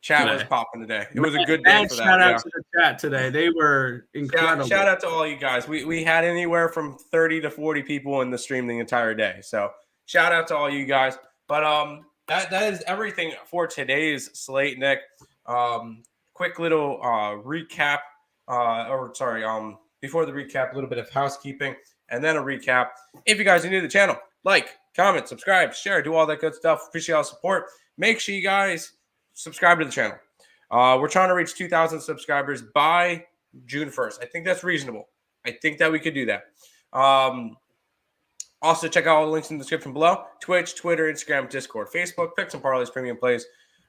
Speaker 2: Chat was popping today. It was a good day for that.
Speaker 1: Shout out to the chat today. They were incredible.
Speaker 2: Shout out to all you guys. We had anywhere from 30 to 40 people in the stream the entire day. So shout out to all you guys. But that is everything for today's slate, Nick. Quick little recap. Before the recap, a little bit of housekeeping and then a recap. If you guys are new to the channel, like, comment, subscribe, share, do all that good stuff. Appreciate all the support. Make sure you guys subscribe to the channel. We're trying to reach 2,000 subscribers by June 1st. I think that's reasonable. I think that we could do that. Also, check out all the links in the description below. Twitch, Twitter, Instagram, Discord, Facebook, Picks and Parleys, Premium Plays,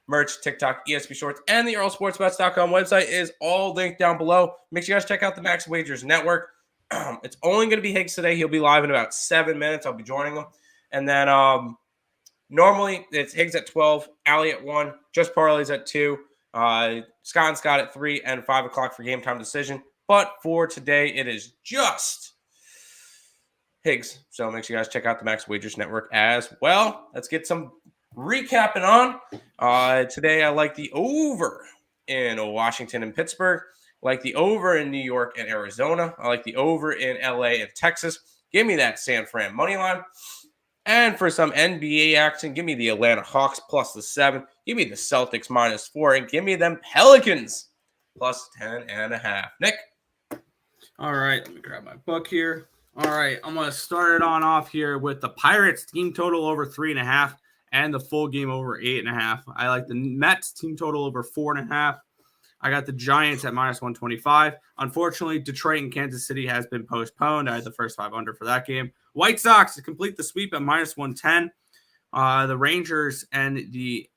Speaker 2: merch, TikTok, ESP Shorts, and the EarleSportsBets.com website is all linked down below. Make sure you guys check out the Max Wagers Network. It's only going to be Higgs today. He'll be live in about 7 minutes. I'll be joining him. And then normally it's Higgs at 12, Allie at 1, just Parleys at 2, Scott and Scott at 3, and 5 o'clock for game time decision. But for today, it is just Higgs. So make sure you guys check out the Max Wagers Network as well. Let's get some recapping on. Today, I like the over in Washington and Pittsburgh. I like the over in New York and Arizona. I like the over in LA and Texas. Give me that San Fran money line. And for some NBA action, give me the Atlanta Hawks plus the 7. Give me the Celtics -4. And give me them Pelicans plus 10.5. Nick?
Speaker 1: All right, let me grab my book here. All right, I'm going to start it on off here with the Pirates team total over 3.5 and the full game over 8.5. I like the Mets team total over 4.5. I got the Giants at -125. Unfortunately, Detroit and Kansas City has been postponed. I had the first 5 under for that game. White Sox to complete the sweep at -110. The Rangers and the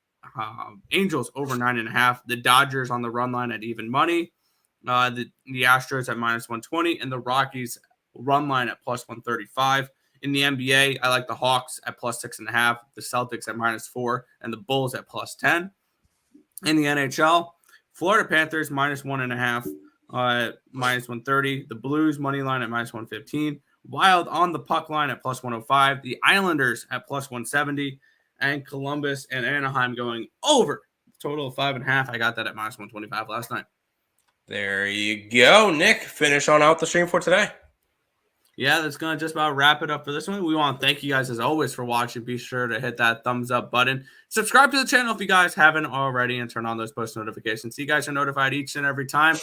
Speaker 1: Angels over 9.5. The Dodgers on the run line at even money. The Astros at -120. And the Rockies run line at +135. In the NBA, I like the Hawks at +6.5. The Celtics at -4. And the Bulls at +10. In the NHL, Florida Panthers -1.5, -130. The Blues money line at -115. Wild on the puck line at +105. The Islanders at +170. And Columbus and Anaheim going over. Total of 5.5. I got that at -125 last night.
Speaker 2: There you go, Nick. Finish on out the stream for today.
Speaker 1: Yeah, that's going to just about wrap it up for this one. We want to thank you guys as always for watching. Be sure to hit that thumbs up button. Subscribe to the channel if you guys haven't already and turn on those post notifications so you guys are notified each and every time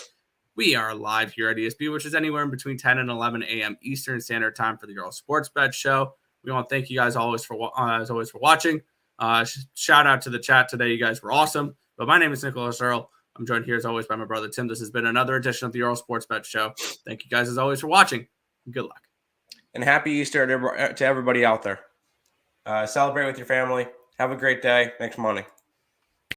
Speaker 1: we are live here at ESP, which is anywhere in between 10 and 11 a.m. Eastern Standard Time for the Earle Sports Bet Show. We want to thank you guys as always for watching. Shout out to the chat today. You guys were awesome. But my name is Nicholas Earle. I'm joined here as always by my brother Tim. This has been another edition of the Earle Sports Bet Show. Thank you guys as always for watching. Good luck.
Speaker 2: And happy Easter to everybody out there. Celebrate with your family. Have a great day. Make some money.